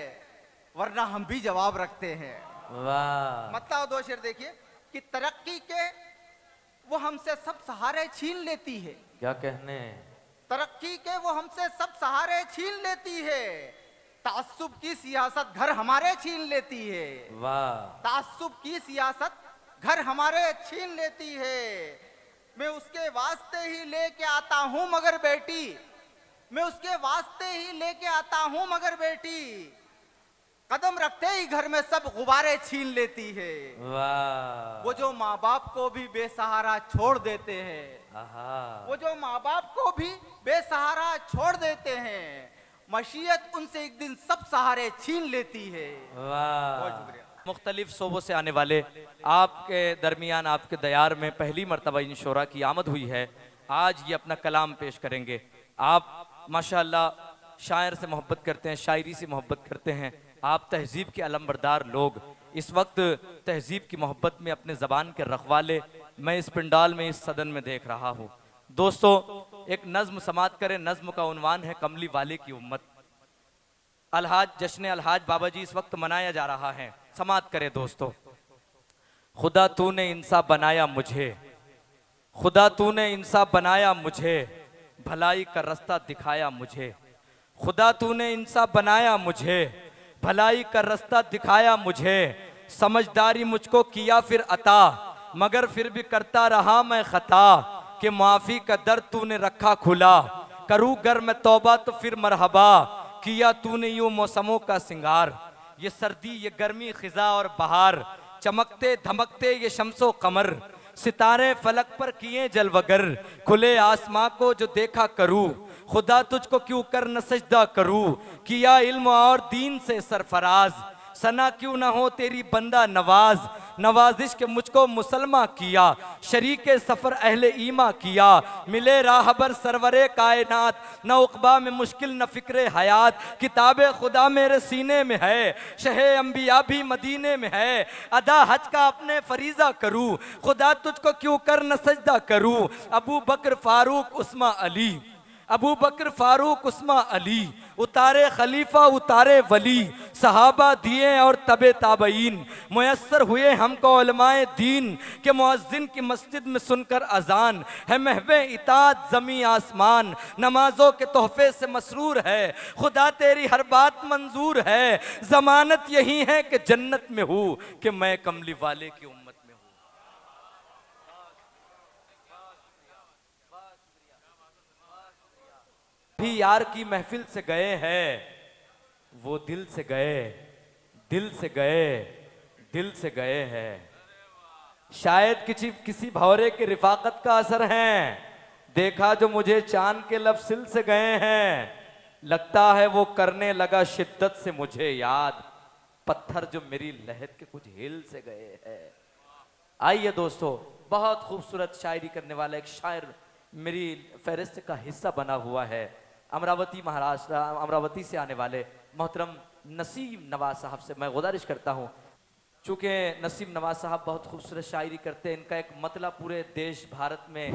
वरना हम भी जवाब रखते हैं। वाह। मतलब दो शेर देखिए कि तरक्की के वो हमसे सब सहारे छीन लेती है, क्या कहने, तरक्की के वो हमसे सब सहारे छीन लेती है, तासुब की सियासत घर हमारे छीन लेती है, वाह तासुब की सियासत घर हमारे छीन लेती है। मैं उसके वास्ते ही लेके आता हूं मगर बेटी, मैं उसके वास्ते ही लेके आता हूं मगर बेटी, कदम रखते ही घर में सब गुब्बारे छीन लेती है। वाह। वो जो माँ बाप को भी बेसहारा छोड़ देते हैं, आहा। वो जो माँ बाप को भी बेसहारा छोड़ देते हैं, मशीयत उनसे एक दिन सब सहारे छीन लेती है। वाह। बहुत शुक्रिया। मुख्तलिफ शोबों से आने वाले आपके दरमियान, आपके दयार में पहली मर्तबा इन शोरा की आमद हुई है। आज ये अपना कलाम पेश करेंगे। आप माशाअल्लाह शायर से मोहब्बत करते हैं, शायरी से मोहब्बत करते हैं, आप तहजीब के अलमबरदार लोग। इस वक्त तहजीब की मोहब्बत में अपने ज़बान के रखवाले मैं इस पिंडाल में, इस सदन में देख रहा हूँ। दोस्तों एक नज्म समात करें, नज्म का उन्वान है कमली वाले की उम्मत। अलहाज जश्न अलहाज बाबा जी इस वक्त मनाया जा रहा है, समात करें दोस्तों। खुदा तूने इंसाफ बनाया मुझे, खुदा तूने इंसाफ बनाया मुझे, भलाई का रास्ता दिखाया मुझे, खुदा तूने इंसाफ बनाया मुझे, भलाई का रास्ता दिखाया मुझे, समझदारी मुझको किया फिर अता, मगर फिर भी करता रहा मैं खता, कि माफी का दर तूने रखा खुला, करूँ गर मैं तौबा तो फिर मरहबा, किया तूने यूं मौसमों का सिंगार, ये सर्दी ये गर्मी खिजा और बहार, चमकते धमकते ये शम्सो कमर, सितारे फलक पर किए जलवगर, खुले आसमां को जो देखा करूं, खुदा तुझको क्यों कर न सजदा करूं, किया इल्म और दीन से सरफराज, सना क्यों ना हो तेरी बंदा नवाज, नवाजिश के मुझको मुसलमा किया, शरीके सफर अहले ईमा किया, मिले राहबर सरवरे कायनात, न उकबा में मुश्किल न फिक्रे हयात, किताबे खुदा मेरे सीने में है, शहे अंबिया भी मदीने में है, अदा हज का अपने फरीजा करूं, खुदा तुझको क्यों कर न सजदा करूं, अबू बकर फारूक उस्मा अली, अबू बकर फारूक उस्मा अली, उतारे खलीफा उतारे वली, सहाबा दिए और तबे ताबईन, मुयस्सर हुए हमको उलमाए दीन, के मुअज्जिन की मस्जिद में सुनकर अजान, है महवे इतात ज़मी आसमान, नमाजों के तोहफे से मसरूर है, खुदा तेरी हर बात मंजूर है, जमानत यही है कि जन्नत में हूँ, कि मैं कमली वाले की उम्मत में हूँ। भी यार की महफिल से गए हैं, वो दिल से गए, दिल से गए, दिल से गए हैं, शायद किसी भौरे की रिफाकत का असर है, देखा जो मुझे चांद के लफ्सिल से गए हैं, लगता है वो करने लगा शिद्दत से मुझे याद, पत्थर जो मेरी लहर के कुछ हिल से गए हैं। आइए दोस्तों, बहुत खूबसूरत शायरी करने वाला एक शायर मेरी फहरिस्त का हिस्सा बना हुआ है, अमरावती महाराष्ट्र, अमरावती से आने वाले मोहतरम नसीम नवाज साहब से मैं गुजारिश करता हूँ। चूँकि नसीम नवाज साहब बहुत खूबसूरत शायरी करते हैं, इनका एक मतलब पूरे देश भारत में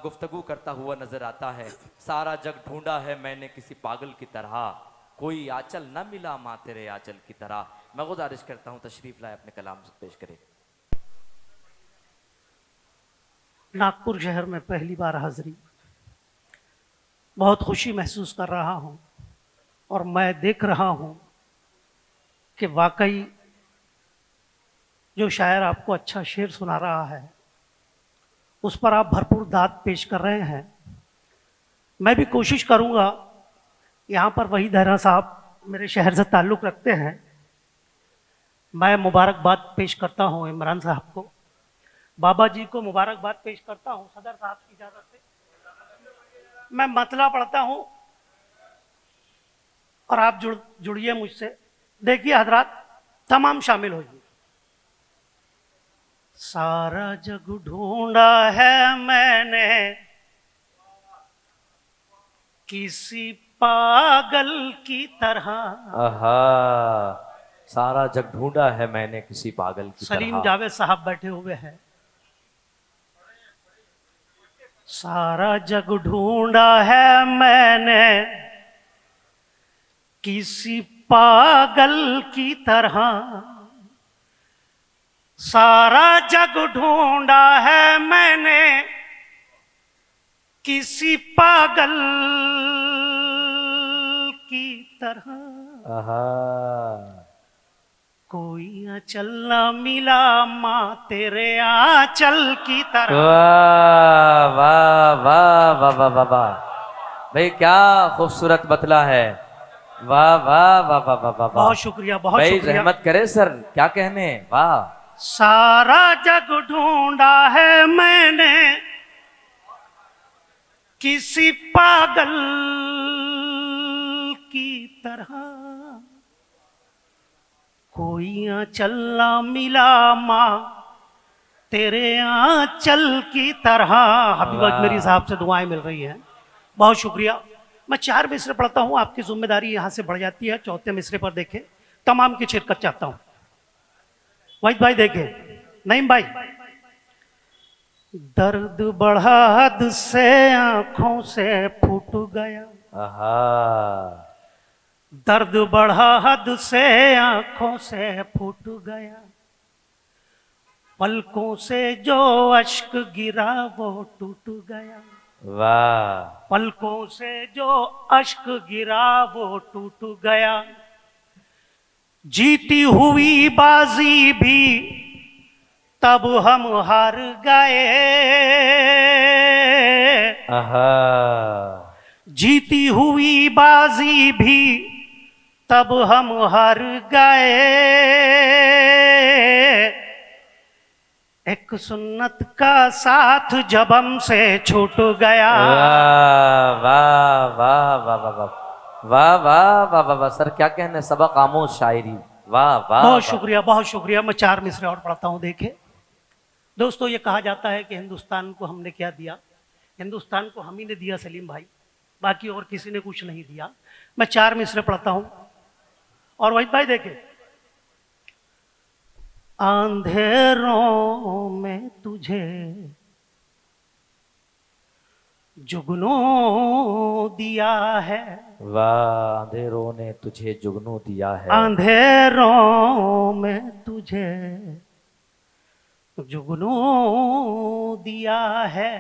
गुफ्तगू करता हुआ नजर आता है। सारा जग ढूंढा है मैंने किसी पागल की तरह, कोई आंचल न मिला माँ तेरे आंचल की तरह। मैं गुजारिश करता हूँ तशरीफ लाए, अपने कलाम से पेश करें। नागपुर शहर में पहली बार हाजिरी, बहुत खुशी महसूस कर रहा हूँ और मैं देख रहा हूँ कि वाकई जो शायर आपको अच्छा शेर सुना रहा है उस पर आप भरपूर दाद पेश कर रहे हैं। मैं भी कोशिश करूँगा, यहाँ पर वही दहरा साहब मेरे शहर से ताल्लुक़ रखते हैं, मैं मुबारकबाद पेश करता हूँ इमरान साहब को, बाबा जी को मुबारकबाद पेश करता हूँ। सदर साहब की इजाज़त से मैं मतला पढ़ता हूँ और आप जुड़िए मुझसे। देखिए हजरात, तमाम शामिल होइए। सारा जग ढूंढा है मैंने किसी पागल की तरह। आहा, सारा जग ढूंढा है मैंने किसी पागल की तरह। सलीम जावेद साहब बैठे हुए हैं। सारा जग ढूंढा है मैंने किसी पागल की तरह, सारा जग ढूंढा है मैंने किसी पागल की तरह। आहा, कोई आंचल न मिला माँ तेरे आंचल की तरह। वाह वाह वाह वाह वाह वाह वाह, भाई क्या खूबसूरत बतला है। वाह वाह वाह वाह वाह वाह, बहुत शुक्रिया, बहुत भाई शुक्रिया। रहमत करे सर, क्या कहने। वाह। सारा जग ढूंढा है मैंने किसी पागल की तरह, कोई आंचल ना मिला माँ तेरे आंचल की तरह। हबीब अजमेरी साहब से दुआएं मिल रही हैं, बहुत शुक्रिया। मैं 4 मिसरे पढ़ता हूँ, आपकी जिम्मेदारी यहाँ से बढ़ जाती है। चौथे मिसरे पर देखें, तमाम की शिरकत चाहता हूँ। वहीद भाई देखे, नईम भाई। दर्द बढ़ा हद से आंखों से फूट गया। आहा, दर्द बढ़ा हद से आंखों से फूट गया, पलकों से जो अश्क गिरा वो टूट गया। वाह। पलकों से जो अश्क गिरा वो टूट गया, जीती हुई बाजी भी तब हम हार गए। आहा, जीती हुई बाजी भी तब हम हार गए। एक सुन्नत का साथ जब हमसे छूट गया। वाह वाह वाह वाह वाह वाह वाह वाह वाह वाह वाह, सर क्या कहने, सबक आमोज शायरी। वाह वाह, बहुत शुक्रिया, बहुत शुक्रिया। मैं 4 मिसरे और पढ़ता हूँ। देखे दोस्तों, ये कहा जाता है कि हिंदुस्तान को हमने क्या दिया, हिंदुस्तान को हम ही ने दिया सलीम भाई, बाकी और किसी ने कुछ नहीं दिया। मैं 4 मिसरे पढ़ता हूँ और वहीद भाई देखे। अंधेरों में तुझे जुगनू दिया है। वाह, अंधेरों ने तुझे जुगनू दिया है। अंधेरों में तुझे जुगनू दिया है,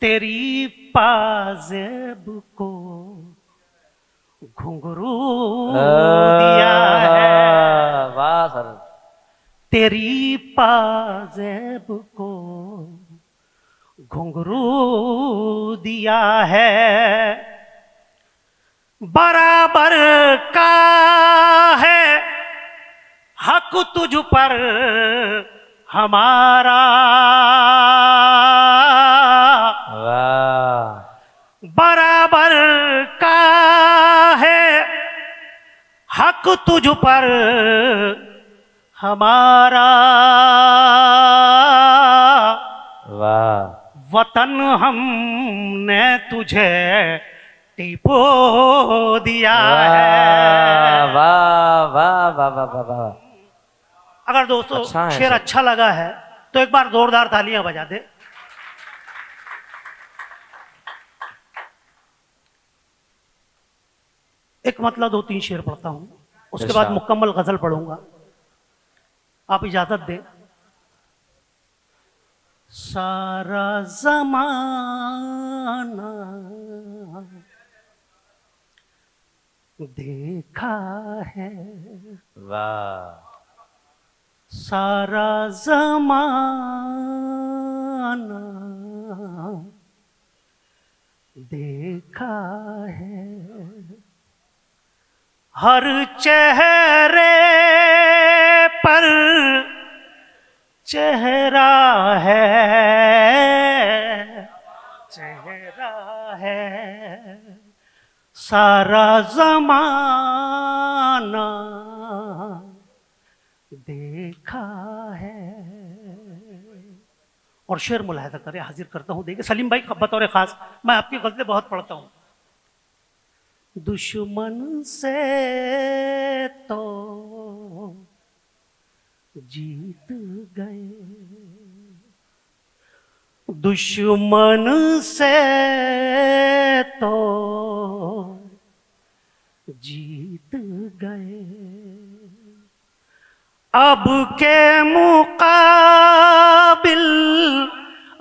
तेरी पाजेब को घुंघरू दिया है। वाह सर। तेरी पाजेब को घुंघरू दिया है, बराबर का है हक तुझ पर हमारा। वाह। बराबर का है हक तुझ पर हमारा। वाह। वतन हमने तुझे टिपो दिया है। वाह वाह वाह वाह वाह वाह। अगर दोस्तों अच्छा शेर अच्छा लगा है तो एक बार जोरदार तालियां बजा दे। एक मतलब 2-3 शेर पढ़ता हूं, उसके बाद मुकम्मल गजल पढ़ूंगा, आप इजाजत दें। सारा जमाना देखा है, वाह, सारा जमाना देखा है, हर चेहरे पर चेहरा है, चेहरा है, सारा जमाना देखा है। और शेर मुलाहिजा करें, हाजिर करता हूं, देखिए सलीम भाई बतौर खास मैं आपकी गजलें बहुत पढ़ता हूं। दुश्मन से तो जीत गए, दुश्मन से तो जीत गए, अब के मुकाबिल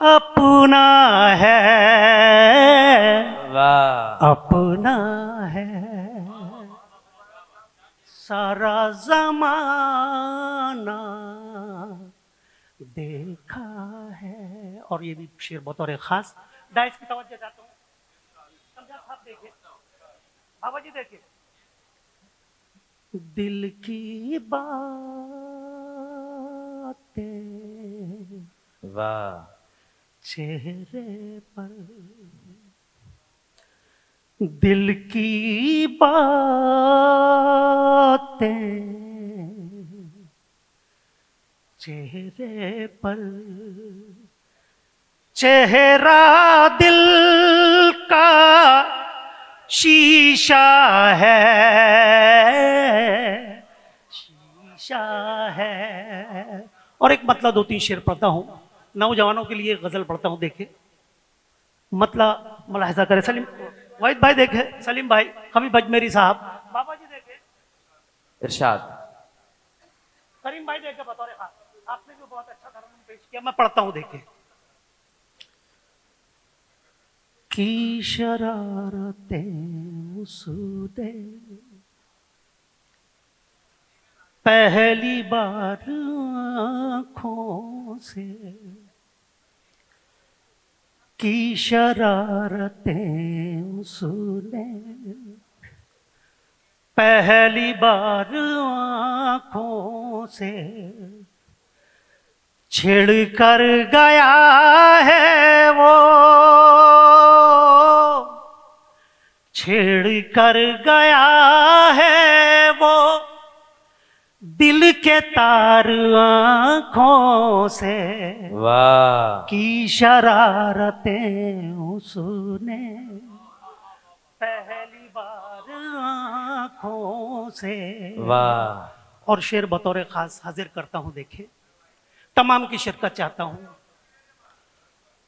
अपना है, वाह, अपना है, सारा जमाना देखा है। और ये भी शेर बतौर खास डाइस की तवज्जो चाहता हूँ, समझा साहब, देखिए बाबा जी, देखिए दिल की बातें, वाह, चेहरे पर, दिल की बातें चेहरे पर, चेहरा दिल का शीशा है, शीशा है। और एक मतलब 2-3 शेर पढ़ता हूं, नौजवानों के लिए गजल पढ़ता हूं, देखे मतलब मुलाहिजा करे। सलीम वाहिद भाई देखे, सलीम भाई, हबीब अजमेरी साहब, बाबा जी देखे, इरशाद, करीम भाई देखे बतौर खास, आपने भी बहुत अच्छा तरन्नुम पेश किया, मैं पढ़ता हूं, देखे। की शरारतें उसने पहली बार आँखों से, की शरारतें उसने पहली बार आँखों से छिड़ कर गया है वो, छिड़ कर गया है वो, दिल के तार आँखों से, वाह, की शरारतें उसने पहली बार आँखों से, वाह। और शेर बतौर खास हाजिर करता हूं, देखे तमाम की शिरकत चाहता हूं।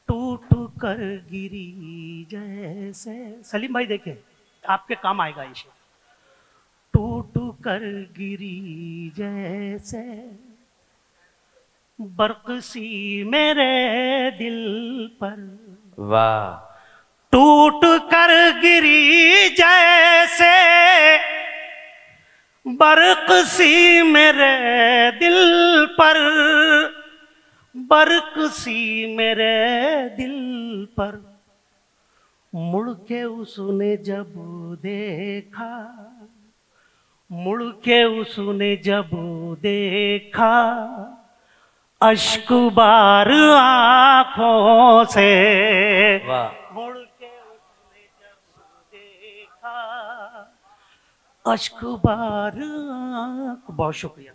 टूट कर गिरी जैसे, सलीम भाई देखे आपके काम आएगा ये शेर। टूट कर गिरी जैसे बर्क सी मेरे दिल पर, वाह, टूट कर गिरी जैसे बर्क सी मेरे दिल पर, बर्क सी मेरे दिल पर, मुड़ के उसने जब देखा, मुड़ के उसने जब देखा, अश्क बार आँखों से, वाह, मुड़ के उसने जब देखा, अश्क बार आँख। बहुत शुक्रिया।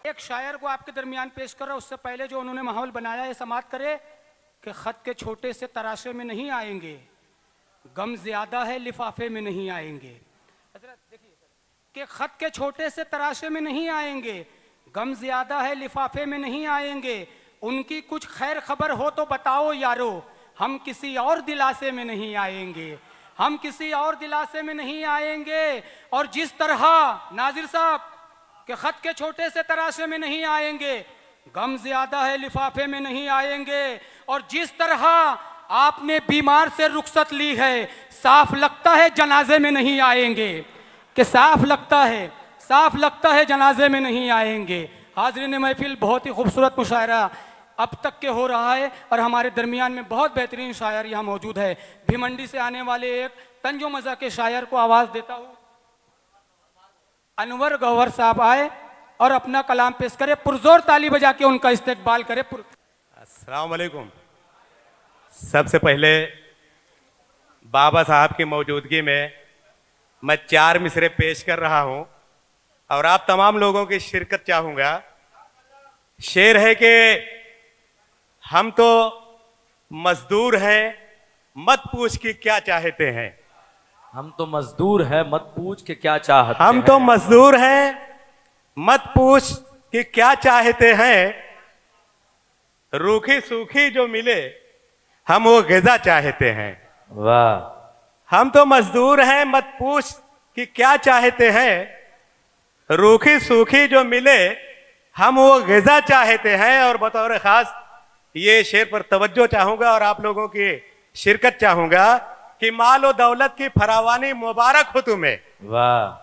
एक शायर को आपके दरमियान पेश कर रहा, उससे पहले जो उन्होंने माहौल बनाया है समात करे कि खत के छोटे से तराशे में नहीं आएंगे, गम ज्यादा है लिफाफे में नहीं आएंगे। हजरत देखिए कि खत के छोटे से तराशे में नहीं आएंगे, गम ज्यादा है लिफाफे में नहीं आएंगे, उनकी कुछ खैर खबर हो तो बताओ यारो, हम किसी और दिलासे में नहीं आएंगे, हम किसी और दिलासे में नहीं आएंगे। और जिस तरह नाजिर साहब के खत के छोटे से तराशे में नहीं आएंगे, गम ज्यादा है लिफाफे में नहीं आएंगे। और जिस तरह आपने बीमार से रुखसत ली है, साफ लगता है जनाजे में नहीं आएंगे, कि साफ लगता है जनाजे में नहीं आएंगे। हाज़रीन महफिल, बहुत ही खूबसूरत मुशायरा अब तक के हो रहा है और हमारे दरमियान में बहुत बेहतरीन शायर यहाँ मौजूद है। भिमंडी से आने वाले एक तंजो मज़ा के शायर को आवाज़ देता हूँ। अनवर गौहर साहब आए और अपना कलाम पेश करे, पुरजोर ताली बजा के उनका इस्तकबाल करे। अस्सलाम वालेकुम। सबसे पहले बाबा साहब की मौजूदगी में मैं 4 मिसरे पेश कर रहा हूं और आप तमाम लोगों की शिरकत चाहूंगा। शेर है कि हम तो मजदूर हैं, मत पूछ कि क्या चाहते हैं। हम तो मजदूर है, मत पूछ के क्या चाहते हम हैं। तो मजदूर हैं, मत पूछ कि क्या चाहते हैं। रूखी सूखी जो मिले हम वो ग़िज़ा चाहते हैं। वाह। हम तो मजदूर हैं, मत पूछ कि क्या चाहते हैं। रूखी सूखी जो मिले हम वो ग़िज़ा चाहते हैं। और बतौर ख़ास ये शेर पर तवज्जो चाहूँगा और आप लोगों की शिरकत चाहूँगा कि माल और दौलत की फरावानी मुबारक हो तुम्हें। वाह।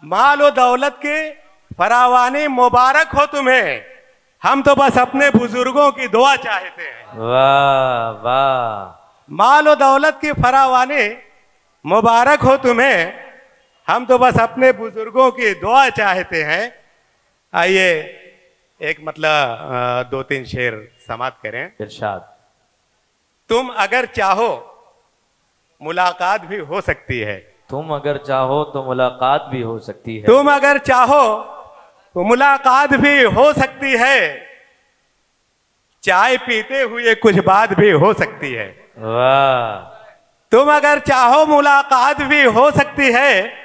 माल और दौलत की फरावानी मुबारक हो तुम्हें। हम तो बस अपने बुजुर्गों की दुआ चाहते हैं। वाह वाह। माल और दौलत की फरावानी मुबारक हो तुम्हें। हम तो बस अपने बुजुर्गों की दुआ चाहते हैं। आइए एक मतलब 2-3 शेर समाप्त करें। इरशाद। तुम अगर चाहो मुलाकात भी हो सकती है। तुम अगर चाहो तो मुलाकात भी हो सकती है। तुम अगर चाहो तो मुलाकात भी हो सकती है। चाय पीते हुए कुछ बात भी हो सकती है। वाह। तुम अगर चाहो मुलाकात भी हो सकती है।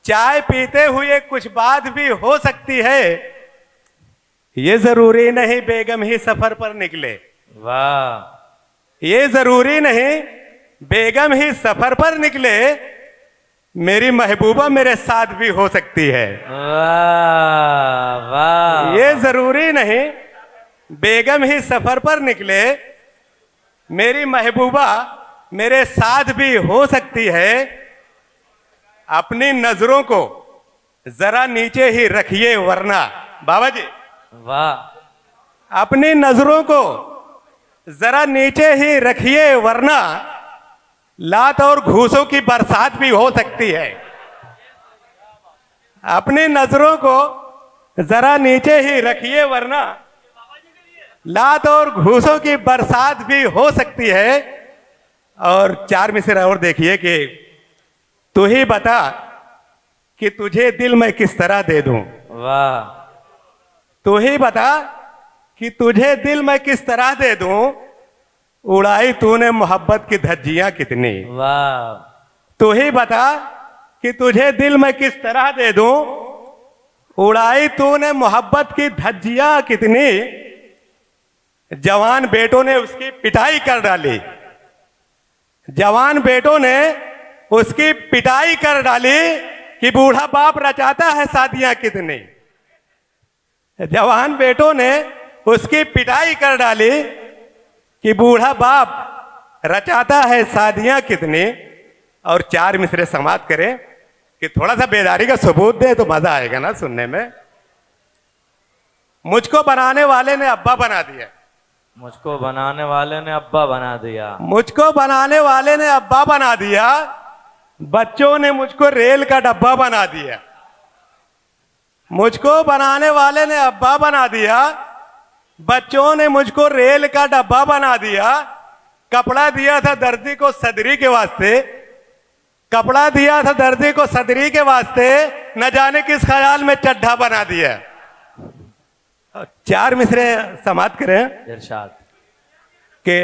चाय पीते हुए कुछ बात भी हो सकती है। ये जरूरी नहीं बेगम ही सफर पर निकले। वाह। ये जरूरी नहीं बेगम ही सफर पर निकले। मेरी महबूबा मेरे साथ भी हो सकती है। वाह वाह। ये जरूरी नहीं बेगम ही सफर पर निकले। मेरी महबूबा मेरे साथ भी हो सकती है। अपनी नजरों को जरा नीचे ही रखिए वरना। बाबा जी। वाह। अपनी नजरों को जरा नीचे ही रखिए वरना लात और घूसों की बरसात भी हो सकती है। अपनी नजरों को जरा नीचे ही रखिए वरना लात और घूसों की बरसात भी हो सकती है। और 4 मिसरा और देखिए कि तू ही बता कि तुझे दिल मैं किस तरह दे दूं। वाह। तू ही बता कि तुझे दिल मैं किस तरह दे दूं। उड़ाई तूने मोहब्बत की धज्जियां कितनी। वाह। तू ही बता कि तुझे दिल मैं किस तरह दे दूं। उड़ाई तूने मोहब्बत की धज्जियां कितनी। जवान बेटों ने उसकी पिटाई कर डाली। जवान बेटों ने उसकी पिटाई कर डाली कि बूढ़ा बाप रचाता है शादियां कितनी। जवान बेटों ने उसकी पिटाई कर डाली कि बूढ़ा बाप रचाता है शादियां कितनी। और 4 मिसरे समाप्त करें कि थोड़ा सा बेदारी का सबूत दे तो मजा आएगा ना सुनने में। मुझको बनाने वाले ने अब्बा बना दिया। मुझको बनाने वाले ने अब्बा बना दिया। मुझको बनाने वाले ने अब्बा बना दिया। बच्चों ने मुझको रेल का डब्बा बना दिया। मुझको बनाने वाले ने अब्बा बना दिया। बच्चों ने मुझको रेल का डब्बा बना दिया। कपड़ा दिया था दर्जी को सदरी के वास्ते। कपड़ा दिया था दर्जी को सदरी के वास्ते। न जाने किस ख्याल में चड्ढा बना दिया। 4 मिसरे समाप्त करें। इरशाद। कि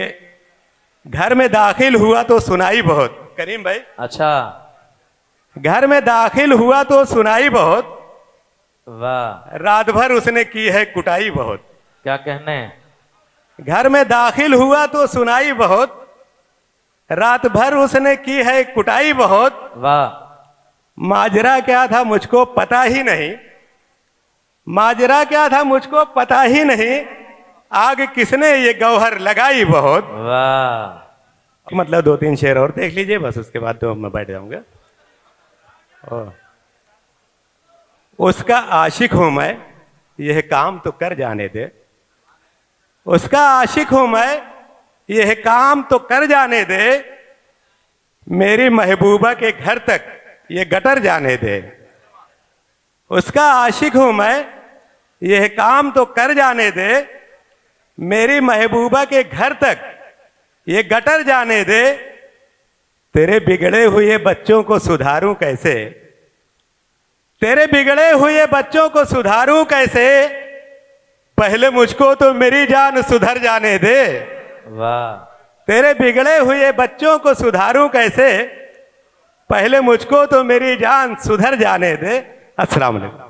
घर में दाखिल हुआ तो सुनाई बहुत। करीम भाई। अच्छा। घर में दाखिल हुआ तो सुनाई बहुत। वाह। रात भर उसने की है कुटाई बहुत। क्या कहने। घर में दाखिल हुआ तो सुनाई बहुत। रात भर उसने की है कुटाई बहुत। वाह। माजरा क्या था मुझको पता ही नहीं। माजरा क्या था मुझको पता ही नहीं, आग किसने ये गौहर लगाई बहुत। वाह, मतलब 2-3 शेर और देख लीजिए, बस उसके बाद तो मैं बैठ जाऊंगा। उसका आशिक हूं मैं, यह काम तो कर जाने दे। उसका आशिक हूं मैं, यह काम तो कर जाने दे। मेरी महबूबा के घर तक ये गटर जाने दे। उसका आशिक हूं मैं, यह काम तो कर जाने दे। मेरी महबूबा के घर तक ये गटर जाने दे। तेरे बिगड़े हुए बच्चों को सुधारूं कैसे, तेरे बिगड़े हुए बच्चों को सुधारूं कैसे। पहले मुझको तो मेरी जान सुधर जाने दे। वाह, तेरे बिगड़े हुए बच्चों को सुधारूं कैसे। पहले मुझको तो मेरी जान सुधर जाने दे। अस्सलाम वालेकुम।